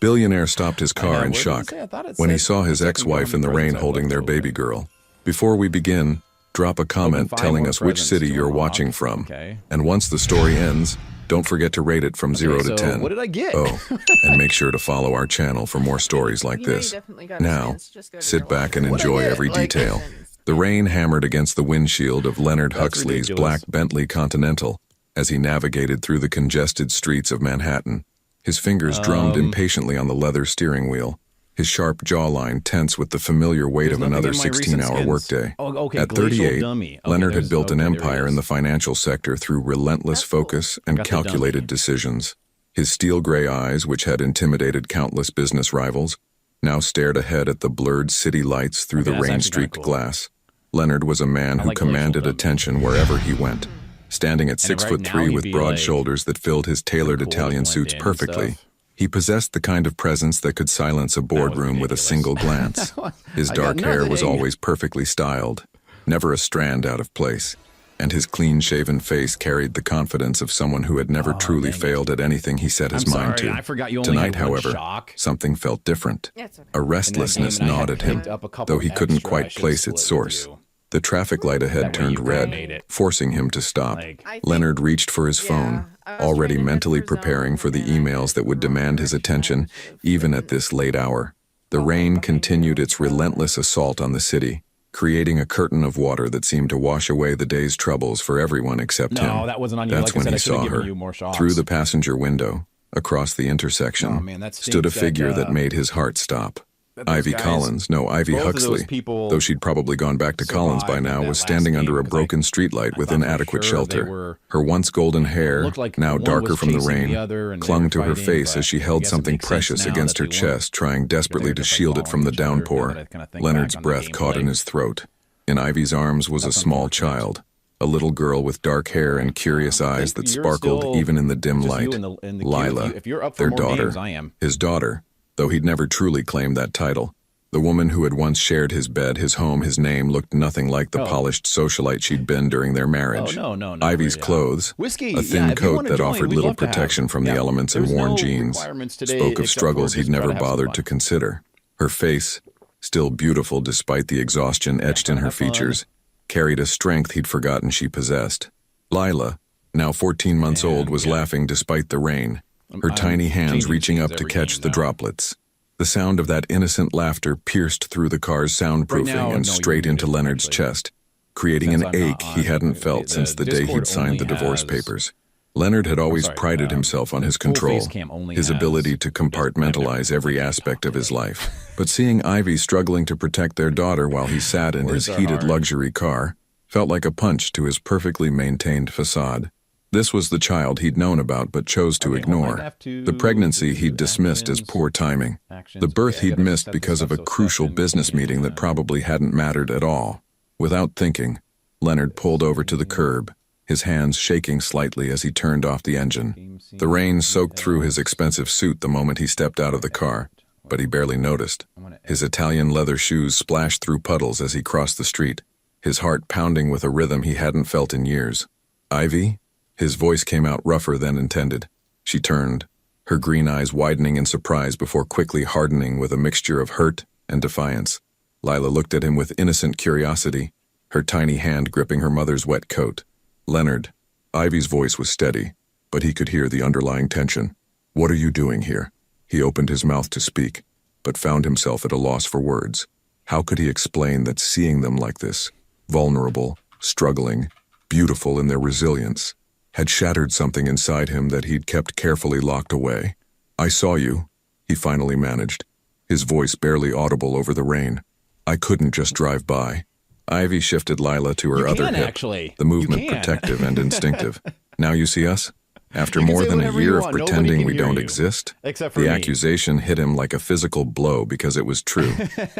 Billionaire stopped his car in Where does it shock say? I thought it when he said saw his protect ex-wife warm in the rain presents holding their at baby October. girl. Before we begin, drop a comment Open 5 telling more us which presents city to you're unlock. watching from. Okay. And once the story ends, don't forget to rate it from 0 to so 10. what did I get? Oh, and make sure to follow our channel for more stories like You know you this. definitely got a Now, chance. Just go to sit your back and locker. What'd I enjoy get? every Like- detail. The rain hammered against the windshield of Leonard That's Huxley's ridiculous. black Bentley Continental as he navigated through the congested streets of Manhattan. His fingers drummed impatiently on the leather steering wheel, his sharp jawline tense with the familiar weight There's of another nothing in my recent 16-hour skins. workday. Oh, okay, At glacial 38, dummy. Okay, Leonard had there's- built an okay, there he empire in is. the financial sector through relentless That's cool. focus and got the calculated dummy. decisions. His steel gray eyes, which had intimidated countless business rivals, now stared ahead at the blurred city lights through Okay, the that's actually rain-streaked kinda cool. glass. Leonard was a man I who like glacial commanded dummy. attention wherever he went, standing at And right 6'3" now with he'd be, broad like, shoulders that filled his tailored cool to Italian blend suits in and perfectly. stuff. He possessed the kind of presence that could silence a boardroom with a ridiculous. single glance. His I got dark hair was nothing. always perfectly styled, never a strand out of place, and his clean-shaven face carried the confidence of someone who had never truly dang it. failed at anything he set his I'm mind sorry, to. I forgot you only Tonight, had one however, shock. something felt different. Yeah, it's okay. A restlessness And I had gnawed at him, picked up a couple though he couldn't extra I quite should place split its with source. you. The traffic light ahead That way turned you red, made it. forcing him to stop. Like, I think- Leonard reached for his phone, I was already trying to head mentally for zone, preparing for the and I emails that would went the wrong demand his direction. attention, I should've even flipped at this late hour. The rain continued its relentless assault on the city, creating a curtain of water that seemed to wash away the day's troubles for everyone except him. No, that wasn't on you. That's Like I when said, he I should've saw given her. you more shocks. Through the passenger window, across the intersection, Oh, man, that stood a stinks that, figure that made his heart stop. that those Ivy guys- Collins, no, Ivy both of those Huxley, people though she'd probably gone back to Collins by survived now, that was last standing under game, a 'cause broken streetlight with thought for inadequate sure they shelter. were- Her once golden hair, looked like now one darker was from the chasing rain, the other and they clung were to her fighting, face but as she I held guess it something makes sense precious now against that her they weren't, chest, trying desperately they're to just, like, shield it from the following each other, downpour. now that I kinda think Leonard's back on the breath caught in gameplay. his throat. In Ivy's arms was a That's small unfortunate. child, a little girl with dark hair and curious eyes that You're sparkled still even in the dim just you light. and the queue. Lila, If you're up for their more daughter, games, I am. his daughter, though he'd never truly claimed that title. The woman who had once shared his bed, his home, his name looked nothing like the Oh. polished socialite she'd been during their marriage. Oh, no. Ivy's yeah. clothes, Whiskey, a thin yeah, if you coat wanna that join, offered we'd little love to have protection you. from the Yeah, elements and there's worn no jeans, requirements today spoke of except struggles for he'd just try never to have some bothered fun. to consider. Her face, still beautiful despite the exhaustion etched in her have fun. features, carried a strength he'd forgotten she possessed. Lila, now 14 months old, was laughing despite the rain, her I'm tiny hands changing reaching scenes up to every catch game the now. droplets. The sound of that innocent laughter pierced through the car's soundproofing now, and no, you straight into didn't, Leonard's actually. chest, creating Since an I'm not ache he on, hadn't the felt since the day Discord he'd signed the only divorce has- papers. Leonard had always sorry, prided himself on his full control, face cam only his has ability to just private compartmentalize every everything. aspect of his life. But seeing Ivy struggling to protect their daughter while he sat in his Words are heated hard. luxury car felt like a punch to his perfectly maintained facade. This was the child he'd known about but chose to Okay, well, I ignore. have to The pregnancy do he'd dismissed as actions, poor timing. actions. The birth Okay, I he'd gotta missed set because this of up a so crucial second business can meeting that probably hadn't mattered at all. Without thinking, Leonard pulled over to the curb, his hands shaking slightly as he turned off the engine. The rain soaked through his expensive suit the moment he stepped out of the car, but he barely noticed. His Italian leather shoes splashed through puddles as he crossed the street, his heart pounding with a rhythm he hadn't felt in years. Ivy? His voice came out rougher than intended. She turned, her green eyes widening in surprise before quickly hardening with a mixture of hurt and defiance. Lila looked at him with innocent curiosity, her tiny hand gripping her mother's wet coat. Leonard. Ivy's voice was steady, but he could hear the underlying tension. What are you doing here? He opened his mouth to speak, but found himself at a loss for words. How could he explain that seeing them like this, vulnerable, struggling, beautiful in their resilience, had shattered something inside him that he'd kept carefully locked away? I saw you, he finally managed, his voice barely audible over the rain. I couldn't just drive by. Ivy shifted Lila to her You other can, hip, actually. the movement You can. protective and instinctive. Now you see us? After You can more say than a whatever you year of want. Nobody pretending can we hear don't you. exist, Except for the me. accusation hit him like a physical blow because it was true.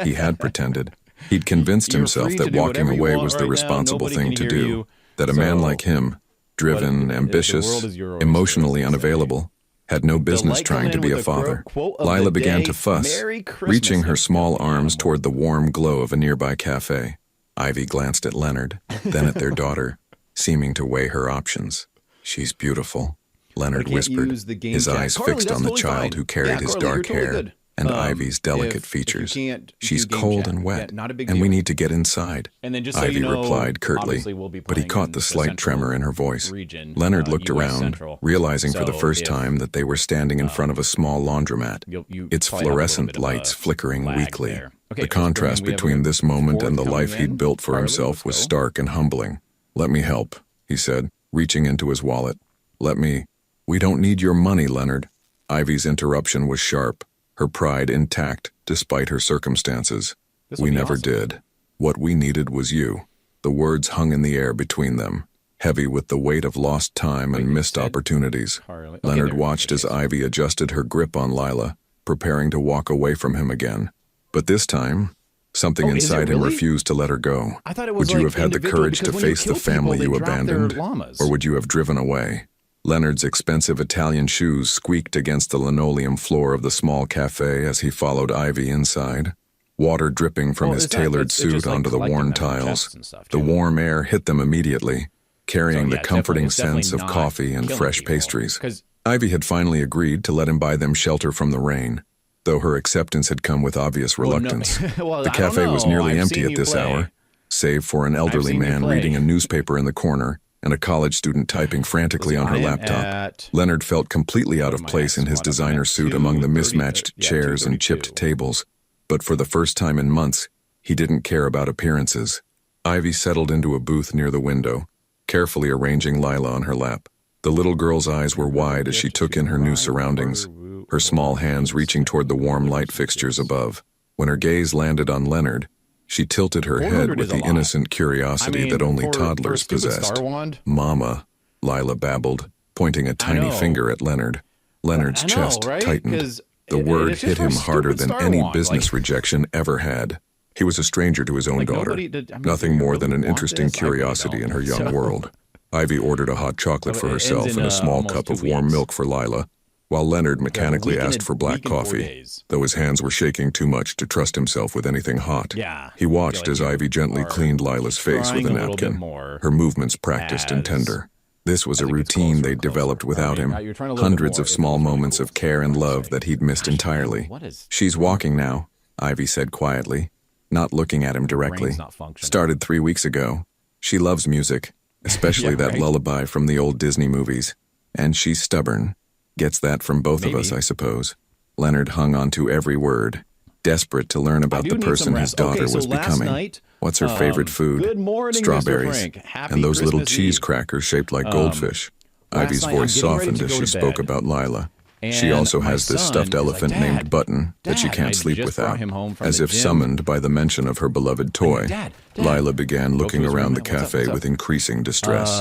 He had pretended. He'd convinced You're himself free to that do walking whatever you away want was the right now. responsible Nobody thing can to hear do. you. That a man So, like him, driven, the ambitious, world is your oyster, emotionally as they say. unavailable, had no business light trying coming to in be with a a father. quote of Lila the began day, to fuss, Merry Christmas, reaching her you small filthy arms animal. toward the warm glow of a nearby cafe. Ivy glanced at Leonard, then at their daughter, seeming to weigh her options. She's beautiful. Leonard whispered, his eyes fixed on the child who carried his dark hair and Ivy's delicate features. She's cold and wet, and we need to get inside. Ivy replied curtly, but he caught the slight tremor in her voice. Leonard looked around, realizing for the first time that they were standing in front of a small laundromat, its fluorescent lights flickering weakly. The contrast between this moment and the life he'd built for himself was stark and humbling. "Let me help," he said, reaching into his wallet. "We don't need your money, Leonard." Ivy's interruption was sharp, her pride intact despite her circumstances. "We never did. What we needed was you." The words hung in the air between them, heavy with the weight of lost time and missed opportunities. Leonard watched as Ivy adjusted her grip on Lila, preparing to walk away from him again. But this time, something inside him refused to let her go. Would you have had the courage to face the family you abandoned, or would you have driven away? Leonard's expensive Italian shoes squeaked against the linoleum floor of the small cafe as he followed Ivy inside. Water dripping from his tailored suit onto the worn tiles. The warm air hit them immediately, carrying the comforting sense of coffee and fresh pastries. Ivy had finally agreed to let him buy them shelter from the rain, though her acceptance had come with obvious reluctance. The cafe was nearly empty at this hour, save for an elderly man reading a newspaper in the corner and a college student typing frantically on her laptop. Leonard felt completely out of place in his designer suit among the mismatched chairs and chipped tables, but for the first time in months, he didn't care about appearances. Ivy settled into a booth near the window, carefully arranging Lila on her lap. The little girl's eyes were wide as she took in her new surroundings, her small hands reaching toward the warm light fixtures above. When her gaze landed on Leonard, she tilted her head with the innocent curiosity that only toddlers possessed. "Mama," Lila babbled, pointing a tiny finger at Leonard. Leonard's chest tightened. The word hit him harder than any business rejection ever had. He was a stranger to his own daughter, nothing more than an interesting curiosity in her young world. Ivy ordered a hot chocolate for herself and a small cup of warm milk for Lila, while Leonard mechanically asked for black coffee, though his hands were shaking too much to trust himself with anything hot. He watched as Ivy gently cleaned Lila's face with a napkin, her movements practiced and tender. This was a routine they'd developed without him, hundreds of small moments of care and love that he'd missed entirely. "She's walking now," Ivy said quietly, not looking at him directly. "Started 3 weeks ago. She loves music, especially that lullaby from the old Disney movies. And she's stubborn. Gets that from both of us, I suppose." Leonard hung on to every word, desperate to learn about the person his daughter was becoming. What's her favorite food? Strawberries. And those little cheese crackers shaped like goldfish. Ivy's voice softened as she spoke about Lila. She also has this stuffed elephant named Button that she can't sleep without. As if summoned by the mention of her beloved toy, Lila began looking around the cafe with increasing distress.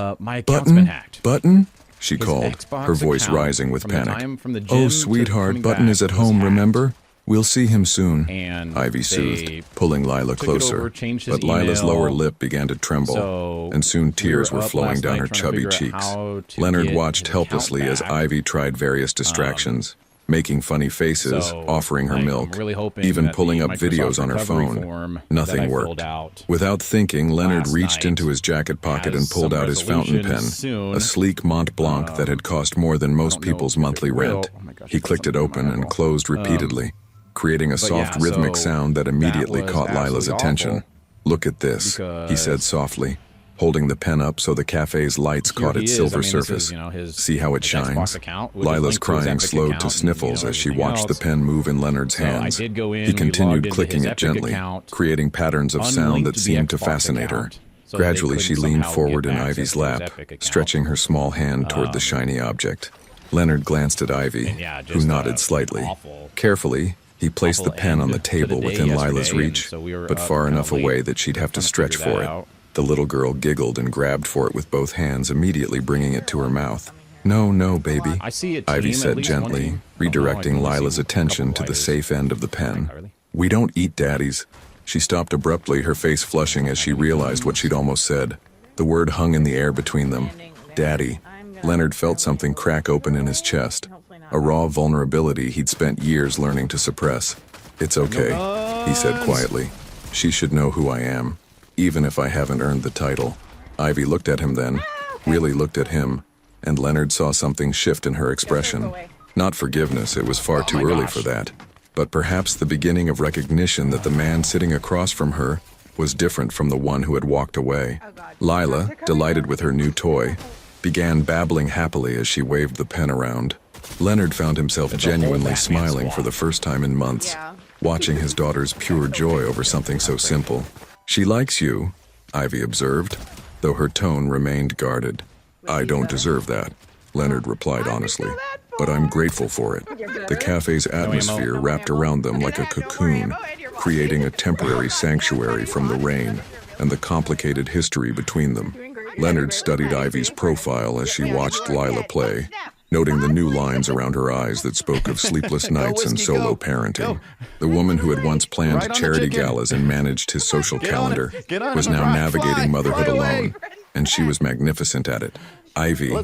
Button? She called, her voice rising with panic. "Oh, sweetheart, Button is at home, remember? We'll see him soon," Ivy soothed, pulling Lila closer. But Lila's lower lip began to tremble, and soon tears were flowing down her chubby cheeks. Leonard watched helplessly as Ivy tried various distractions, making funny faces, offering her milk, even pulling up videos on her phone. Nothing worked. Without thinking, Leonard reached into his jacket pocket and pulled out his fountain pen, a sleek Mont Blanc that had cost more than most people's monthly rent. He clicked it open and closed repeatedly, creating a soft rhythmic sound that immediately caught Lila's attention. "Look at this," he said softly, holding the pen up so the cafe's lights caught its silver surface. "See how it shines?" Lila's crying slowed to sniffles as she watched the pen move in Leonard's hands. He continued clicking it gently, creating patterns of sound that seemed to fascinate her. Gradually, she leaned forward in Ivy's lap, stretching her small hand toward the shiny object. Leonard glanced at Ivy, who nodded slightly. Carefully, he placed the pen on the table within Lila's reach, but far enough away that she'd have to stretch for it. The little girl giggled and grabbed for it with both hands, immediately bringing it to her mouth. No, baby," Ivy said gently, redirecting Lila's attention to the safe end of the pen. "We don't eat daddies." She stopped abruptly, her face flushing as she realized what she'd almost said. The word hung in the air between them. Daddy. Leonard felt something crack open in his chest, a raw vulnerability he'd spent years learning to suppress. "It's okay," he said quietly. "She should know who I am, even if I haven't earned the title." Ivy looked at him then, really looked at him, and Leonard saw something shift in her expression. Not forgiveness, it was far too early for that, but perhaps the beginning of recognition that the man sitting across from her was different from the one who had walked away. Lila, delighted with her new toy, began babbling happily as she waved the pen around. Leonard found himself genuinely smiling for the first time in months, watching his daughter's pure joy over something so simple. "She likes you," Ivy observed, though her tone remained guarded. "I don't deserve that," Leonard replied honestly, "but I'm grateful for it." The cafe's atmosphere wrapped around them like a cocoon, creating a temporary sanctuary from the rain and the complicated history between them. Leonard studied Ivy's profile as she watched Lila play, noting the new lines around her eyes that spoke of sleepless nights and solo parenting. The woman who had once planned charity galas and managed his social calendar was now navigating motherhood alone, and she was magnificent at it. "Ivy,"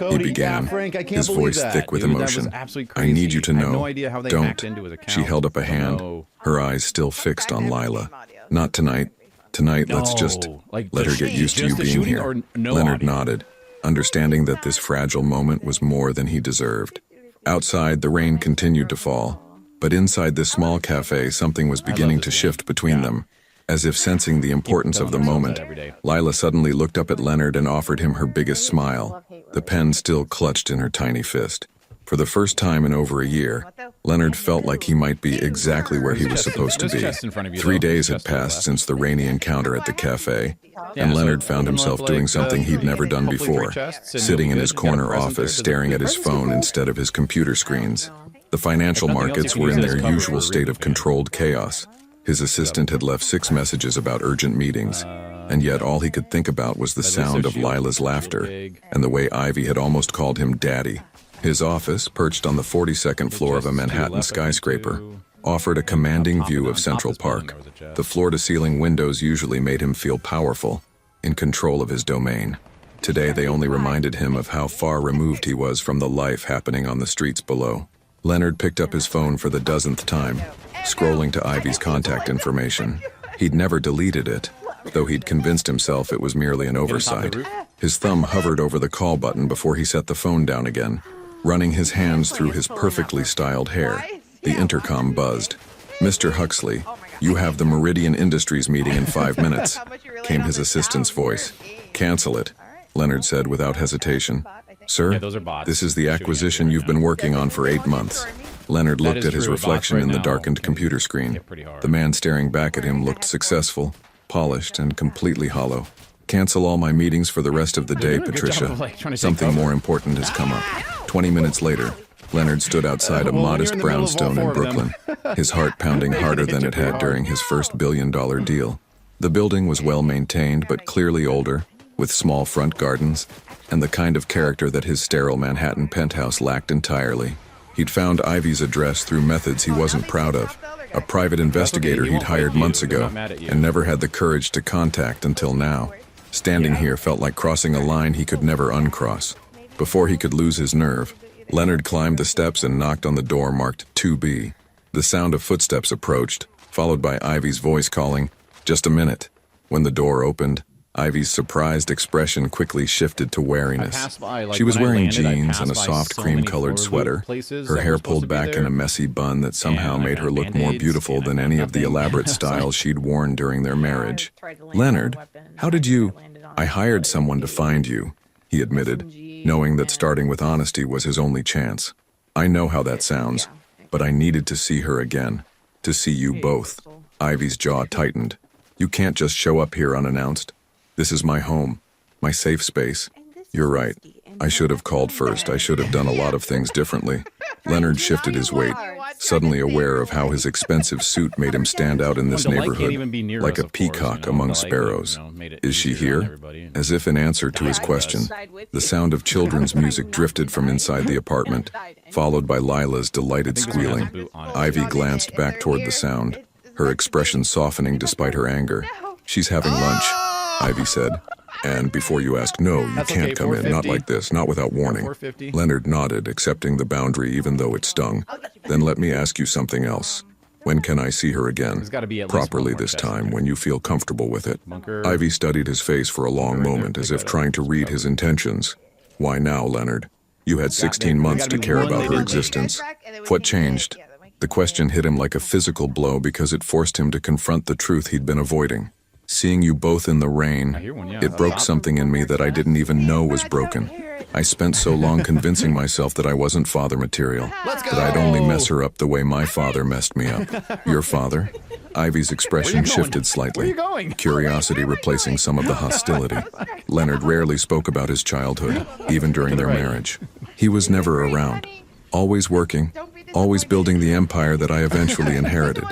he began, his voice thick with emotion. "I need you to know. Don't." She held up a hand, her eyes still fixed on Lila. "Not tonight. Tonight, let's just let her get used to you being here." Leonard nodded, understanding that this fragile moment was more than he deserved. Outside, the rain continued to fall, but inside this small cafe, something was beginning to shift between them. As if sensing the importance of the moment, Lila suddenly looked up at Leonard and offered him her biggest smile, the pen still clutched in her tiny fist. For the first time in over a year, Leonard felt like he might be exactly where he was supposed to be. 3 days had passed since the rainy encounter at the cafe, and Leonard found himself doing something he'd never done before, sitting in his corner office staring at his phone instead of his computer screens. The financial markets were in their usual state of controlled chaos. His assistant had left 6 messages about urgent meetings, and yet all he could think about was the sound of Lila's laughter and the way Ivy had almost called him Daddy. His office, perched on the 42nd floor of a Manhattan skyscraper, offered a commanding view of Central Park. The floor-to-ceiling windows usually made him feel powerful, in control of his domain. Today they only reminded him of how far removed he was from the life happening on the streets below. Leonard picked up his phone for the dozenth time, scrolling to Ivy's contact information. He'd never deleted it, though he'd convinced himself it was merely an oversight. His thumb hovered over the call button before he set the phone down again. Running his hands through his perfectly styled hair, the intercom buzzed. "Mr. Huxley, you have the Meridian Industries meeting in 5 minutes," came his assistant's voice. "Cancel it," Leonard said without hesitation. "Sir, this is the acquisition you've been working on for 8 months. Leonard looked at his reflection in the darkened computer screen. The man staring back at him looked successful, polished, and completely hollow. "Cancel all my meetings for the rest of the day, Patricia. Something more important has come up." 20 minutes later, Leonard stood outside a modest brownstone in Brooklyn, his heart pounding harder than it had during his first billion-dollar deal. The building was well-maintained but clearly older, with small front gardens, and the kind of character that his sterile Manhattan penthouse lacked entirely. He'd found Ivy's address through methods he wasn't proud of, a private investigator he'd hired months ago, and never had the courage to contact until now. Standing here felt like crossing a line he could never uncross. Before he could lose his nerve, Leonard climbed the steps and knocked on the door marked 2B. The sound of footsteps approached, followed by Ivy's voice calling, "Just a minute." When the door opened, Ivy's surprised expression quickly shifted to wariness. She was wearing jeans and a soft cream-colored sweater, her hair pulled back in a messy bun that somehow made her look more beautiful than any of the elaborate styles she'd worn during their marriage. "Leonard, how did you—" "I hired someone to find you," he admitted, knowing that starting with honesty was his only chance. "I know how that sounds, but I needed to see her again, to see you both." Ivy's jaw tightened. "You can't just show up here unannounced. This is my home, my safe space. You're right. I should have called first. I should have done a lot of things differently." Leonard shifted his weight, suddenly aware of how his expensive suit made him stand out in this neighborhood, like a peacock among sparrows. "Is she here?" As if in answer to his question, the sound of children's music drifted from inside the apartment, followed by Lila's delighted squealing. Ivy glanced back toward the sound, her expression softening despite her anger. "She's having lunch," Ivy said. "And before you ask, no, you can't come in, not like this, not without warning." Leonard nodded, accepting the boundary even though it stung. "Then let me ask you something else. When can I see her again? Properly this time, when you feel comfortable with it." Ivy studied his face for a long moment, as if trying to read his intentions. Why now, Leonard? You had 16 months to care about her existence. What changed? The question hit him like a physical blow because it forced him to confront the truth he'd been avoiding. Seeing you both in the rain, it broke something in me that I didn't even know was broken. I spent so long convincing myself that I wasn't father material, that I'd only mess her up the way my father messed me up. Your father? Ivy's expression shifted slightly, curiosity replacing some of the hostility. Leonard rarely spoke about his childhood, even during their marriage. He was never around, always working, always building the empire that I eventually inherited.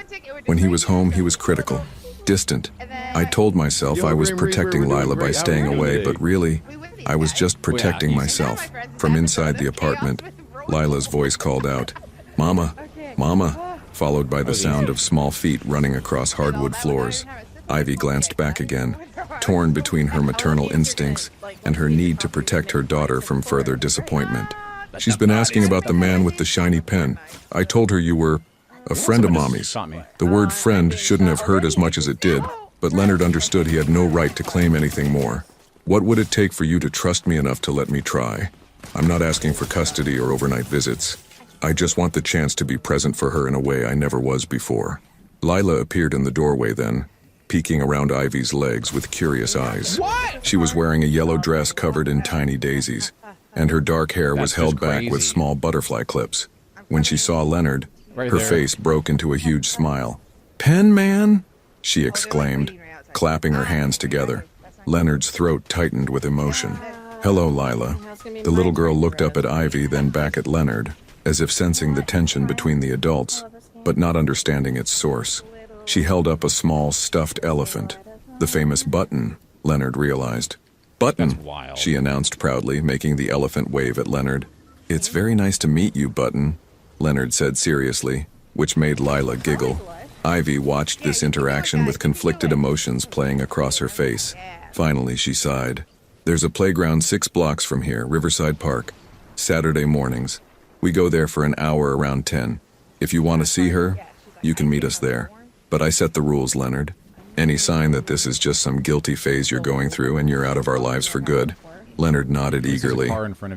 When he was home, he was critical, distant. I told myself I was protecting Lila by staying away, but really, I was just protecting myself. From inside the apartment, Lila's voice called out, "Mama, Mama," followed by the sound of small feet running across hardwood floors. Ivy glanced back again, torn between her maternal instincts and her need to protect her daughter from further disappointment. "She's been asking about the man with the shiny pen. I told her you were a friend of Mommy's." The word friend shouldn't have hurt as much as it did, but Leonard understood he had no right to claim anything more. "What would it take for you to trust me enough to let me try? I'm not asking for custody or overnight visits. I just want the chance to be present for her in a way I never was before." Lila appeared in the doorway then, peeking around Ivy's legs with curious eyes. She was wearing a yellow dress covered in tiny daisies, and her dark hair was held back with small butterfly clips. When she saw Leonard, her face broke into a huge smile. "Pen man!" she exclaimed, clapping her hands together. Leonard's throat tightened with emotion. "Hello, Lila." The little girl looked up at Ivy, then back at Leonard, as if sensing the tension between the adults, but not understanding its source. She held up a small stuffed elephant. The famous Button, Leonard realized. "Button," she announced proudly, making the elephant wave at Leonard. "It's very nice to meet you, Button," Leonard said seriously, which made Lila giggle. Ivy watched this interaction with conflicted emotions playing across her face. Finally, she sighed. "There's a playground 6 blocks from here, Riverside Park. Saturday mornings. We go there for an hour around 10. If you want to see her, you can meet us there. But I set the rules, Leonard. Any sign that this is just some guilty phase you're going through and you're out of our lives for good?" Leonard nodded eagerly,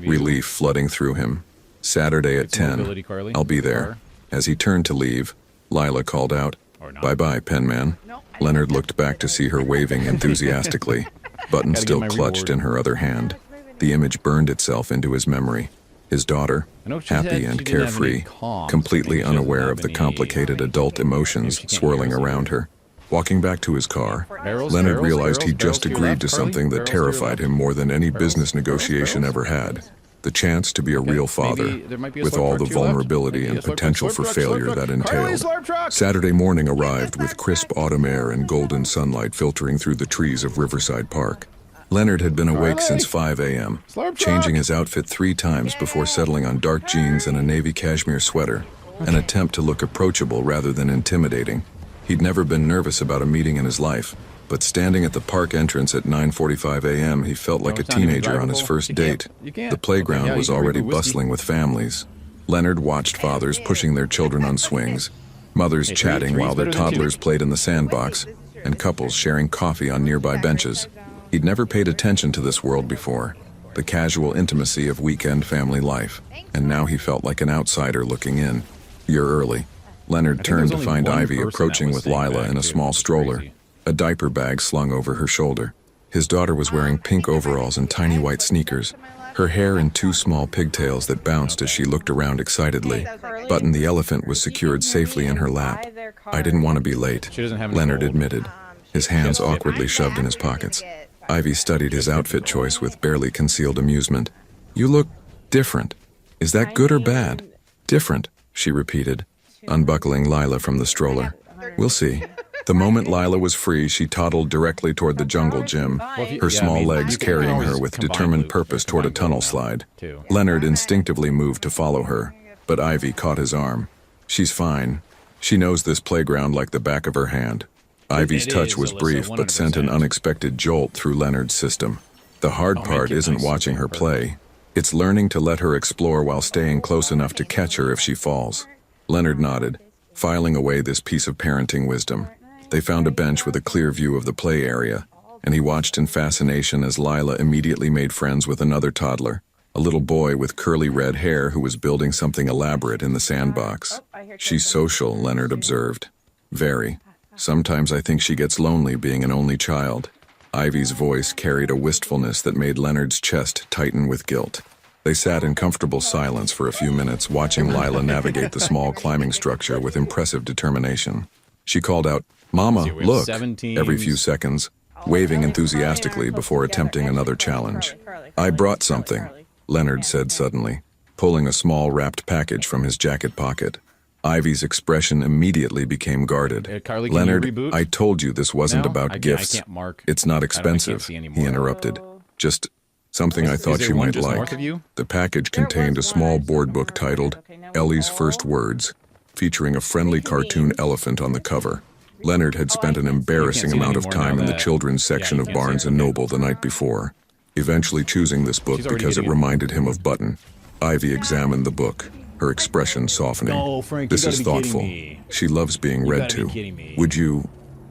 relief flooding through him. "Saturday at 10. I'll be there." As he turned to leave, Lila called out, "Bye-bye, Penman." Leonard looked back to see her waving enthusiastically, Button still clutched in her other hand. The image burned itself into his memory. His daughter, happy and carefree, completely unaware of the complicated adult emotions swirling around her. Walking back to his car, Leonard realized he'd just agreed to something that terrified him more than any business negotiation ever had. The chance to be a real father, with all the vulnerability and potential for failure that entailed. Saturday morning arrived with crisp autumn air and golden sunlight filtering through the trees of Riverside Park. Leonard had been awake since 5 a.m., changing his outfit 3 times before settling on dark jeans and a navy cashmere sweater, an attempt to look approachable rather than intimidating. He'd never been nervous about a meeting in his life, but standing at the park entrance at 9:45 a.m., he felt like a teenager on his first date. The playground was already bustling with families. Leonard watched fathers pushing their children on swings, mothers chatting while their toddlers played in the sandbox, and couples sharing coffee on nearby benches. He'd never paid attention to this world before, the casual intimacy of weekend family life, and now he felt like an outsider looking in. "You're early." Leonard turned to find Ivy approaching with Lila in a small stroller, a diaper bag slung over her shoulder. His daughter was wearing pink overalls and tiny white sneakers, her hair in 2 small pigtails that bounced as she looked around excitedly. Button the elephant was secured safely in her lap. "I didn't want to be late," Leonard admitted, his hands awkwardly shoved in his pockets. Ivy studied his outfit choice with barely concealed amusement. "You look different. Is that good or bad?" "Different," she repeated, unbuckling Lila from the stroller. "We'll see." The moment Lila was free, she toddled directly toward the jungle gym, her small legs carrying her with determined purpose toward a tunnel slide. Leonard instinctively moved to follow her, but Ivy caught his arm. "She's fine. She knows this playground like the back of her hand." Ivy's touch was brief but sent an unexpected jolt through Leonard's system. The hard part isn't watching her play. It's learning to let her explore while staying close enough to catch her if she falls. Leonard nodded, filing away this piece of parenting wisdom. They found a bench with a clear view of the play area, and he watched in fascination as Lila immediately made friends with another toddler, a little boy with curly red hair who was building something elaborate in the sandbox. She's social, Leonard observed. Very. Sometimes I think she gets lonely being an only child. Ivy's voice carried a wistfulness that made Leonard's chest tighten with guilt. They sat in comfortable silence for a few minutes, watching Lila navigate the small climbing structure with impressive determination. She called out, "Mama, look," every few seconds, waving enthusiastically before attempting another challenge. "I brought something," Leonard said suddenly, pulling a small wrapped package from his jacket pocket. Ivy's expression immediately became guarded. "Leonard, I told you this wasn't about gifts. It's not expensive," he interrupted. "Just something I thought you might like." The package contained a small board book titled Ellie's First Words, featuring a friendly cartoon elephant on the cover. Leonard had spent an embarrassing amount of time in the children's section of Barnes & Noble the night before, eventually choosing this book because it reminded him of Button. Ivy examined the book, her expression softening. "This is thoughtful. She loves being read to.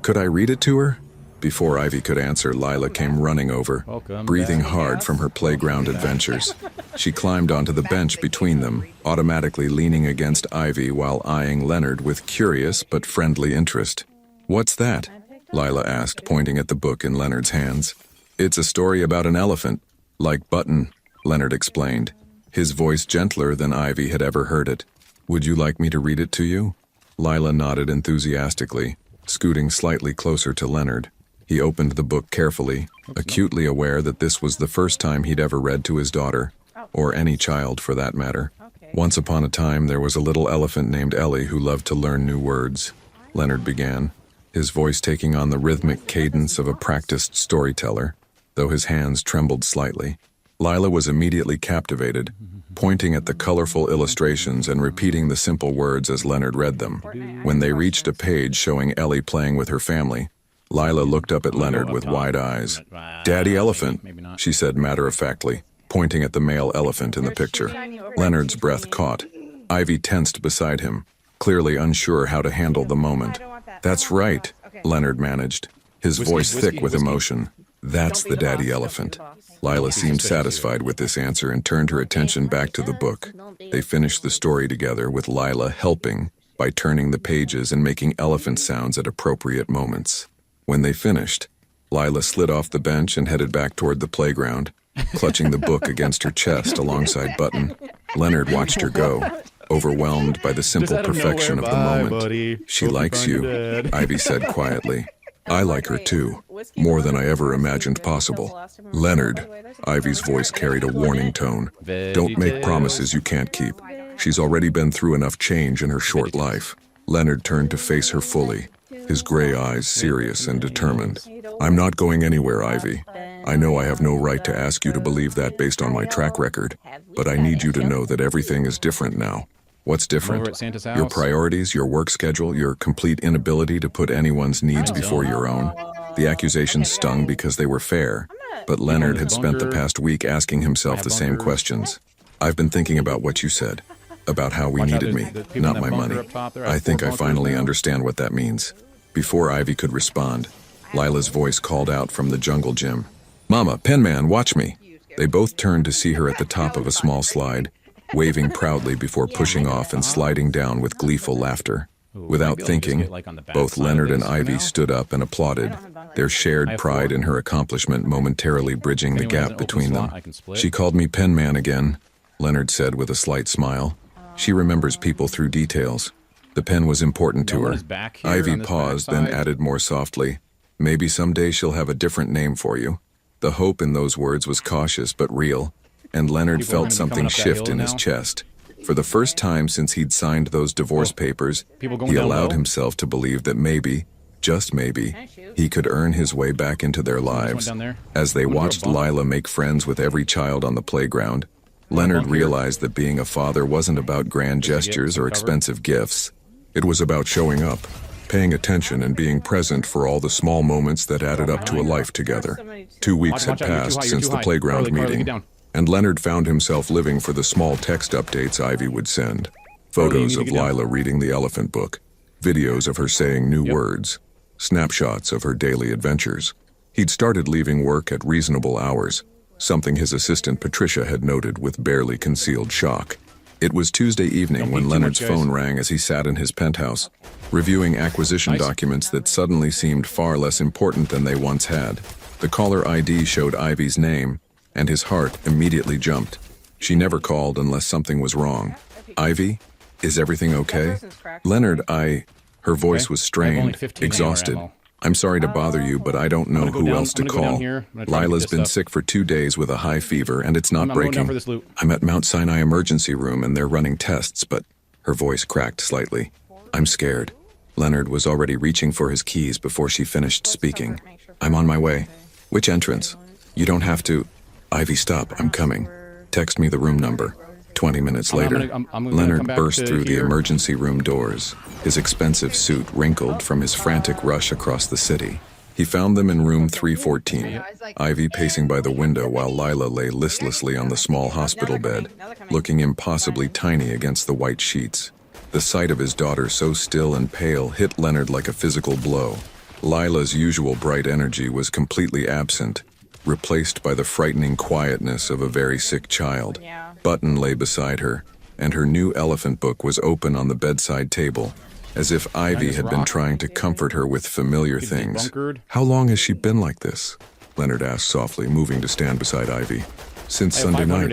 Could I read it to her?" Before Ivy could answer, Lila came running over, breathing hard from her playground adventures. She climbed onto the bench between them, automatically leaning against Ivy while eyeing Leonard with curious but friendly interest. "What's that?" Lila asked, pointing at the book in Leonard's hands. "It's a story about an elephant, like Button," Leonard explained, his voice gentler than Ivy had ever heard it. "Would you like me to read it to you?" Lila nodded enthusiastically, scooting slightly closer to Leonard. He opened the book carefully, acutely aware that this was the first time he'd ever read to his daughter, or any child for that matter. "Once upon a time, there was a little elephant named Ellie who loved to learn new words," Leonard began, his voice taking on the rhythmic cadence of a practiced storyteller, though his hands trembled slightly. Lila was immediately captivated, pointing at the colorful illustrations and repeating the simple words as Leonard read them. When they reached a page showing Ellie playing with her family, Lila looked up at Leonard with wide eyes. "Daddy Elephant," she said matter-of-factly, pointing at the male elephant in the picture. Leonard's breath caught. Ivy tensed beside him, clearly unsure how to handle the moment. "That's right," Leonard managed, his voice thick with emotion. "That's the daddy elephant." Lila seemed satisfied with this answer and turned her attention back to the book. They finished the story together, with Lila helping by turning the pages and making elephant sounds at appropriate moments. When they finished, Lila slid off the bench and headed back toward the playground, clutching the book against her chest alongside Button. Leonard watched her go, overwhelmed by the simple perfection of the moment. "She likes you," Ivy said quietly. "I like her too, more than I ever imagined possible." "Leonard," Ivy's voice carried a warning tone. "Don't make promises you can't keep. She's already been through enough change in her short life." Leonard turned to face her fully, his gray eyes serious and determined. "I'm not going anywhere, Ivy. I know I have no right to ask you to believe that based on my track record, but I need you to know that everything is different now." "What's different?" "Your priorities, your work schedule, your complete inability to put anyone's needs before your own." The accusations stung because they were fair, but Leonard had spent the past week asking himself the same questions. "I've been thinking about what you said, about how we needed me, not my money. I think I finally understand what that means." Before Ivy could respond, Lila's voice called out from the jungle gym. "Mama, Penman, watch me." They both turned to see her at the top of a small slide, waving proudly before pushing off and sliding down with gleeful laughter. Without thinking, both Leonard and Ivy stood up and applauded, their shared pride in her accomplishment momentarily bridging the gap between them. "She called me Penman again," Leonard said with a slight smile. "She remembers people through details. The pen was important to her." Ivy paused, then added more softly, "Maybe someday she'll have a different name for you." The hope in those words was cautious but real, and Leonard felt something shift in his chest. For the first time since he'd signed those divorce papers, he allowed himself to believe that maybe, just maybe, he could earn his way back into their lives. As they watched Lila make friends with every child on the playground, Leonard realized that being a father wasn't about grand gestures or expensive gifts. It was about showing up, paying attention, and being present for all the small moments that added up to a life together. 2 weeks had passed since the playground meeting, and Leonard found himself living for the small text updates Ivy would send. Photos of Lila reading the elephant book, videos of her saying new words, snapshots of her daily adventures. He'd started leaving work at reasonable hours, something his assistant Patricia had noted with barely concealed shock. It was Tuesday evening when Leonard's phone rang as he sat in his penthouse, reviewing acquisition documents that suddenly seemed far less important than they once had. The caller ID showed Ivy's name, and his heart immediately jumped. She never called unless something was wrong. Ivy? Is everything okay? Leonard, Her voice was strained, exhausted. I'm sorry to bother you, but I don't know who else to call. Lila's been sick for 2 days with a high fever, and it's not breaking. I'm at Mount Sinai emergency room, and they're running tests, but her voice cracked slightly. I'm scared. Leonard was already reaching for his keys before she finished speaking. I'm on my way. Which entrance? You don't have to. Ivy, stop. I'm coming. Text me the room number. 20 minutes later, Leonard burst through the emergency room doors, his expensive suit wrinkled from his frantic rush across the city. He found them in room 314, Ivy pacing by the window while Lila lay listlessly on the small hospital bed, looking impossibly tiny against the white sheets. The sight of his daughter so still and pale hit Leonard like a physical blow. Lila's usual bright energy was completely absent, replaced by the frightening quietness of a very sick child. Button lay beside her, and her new elephant book was open on the bedside table, as if Ivy had been trying to comfort her with familiar things. How long has she been like this? Leonard asked softly, moving to stand beside Ivy. Since Sunday night.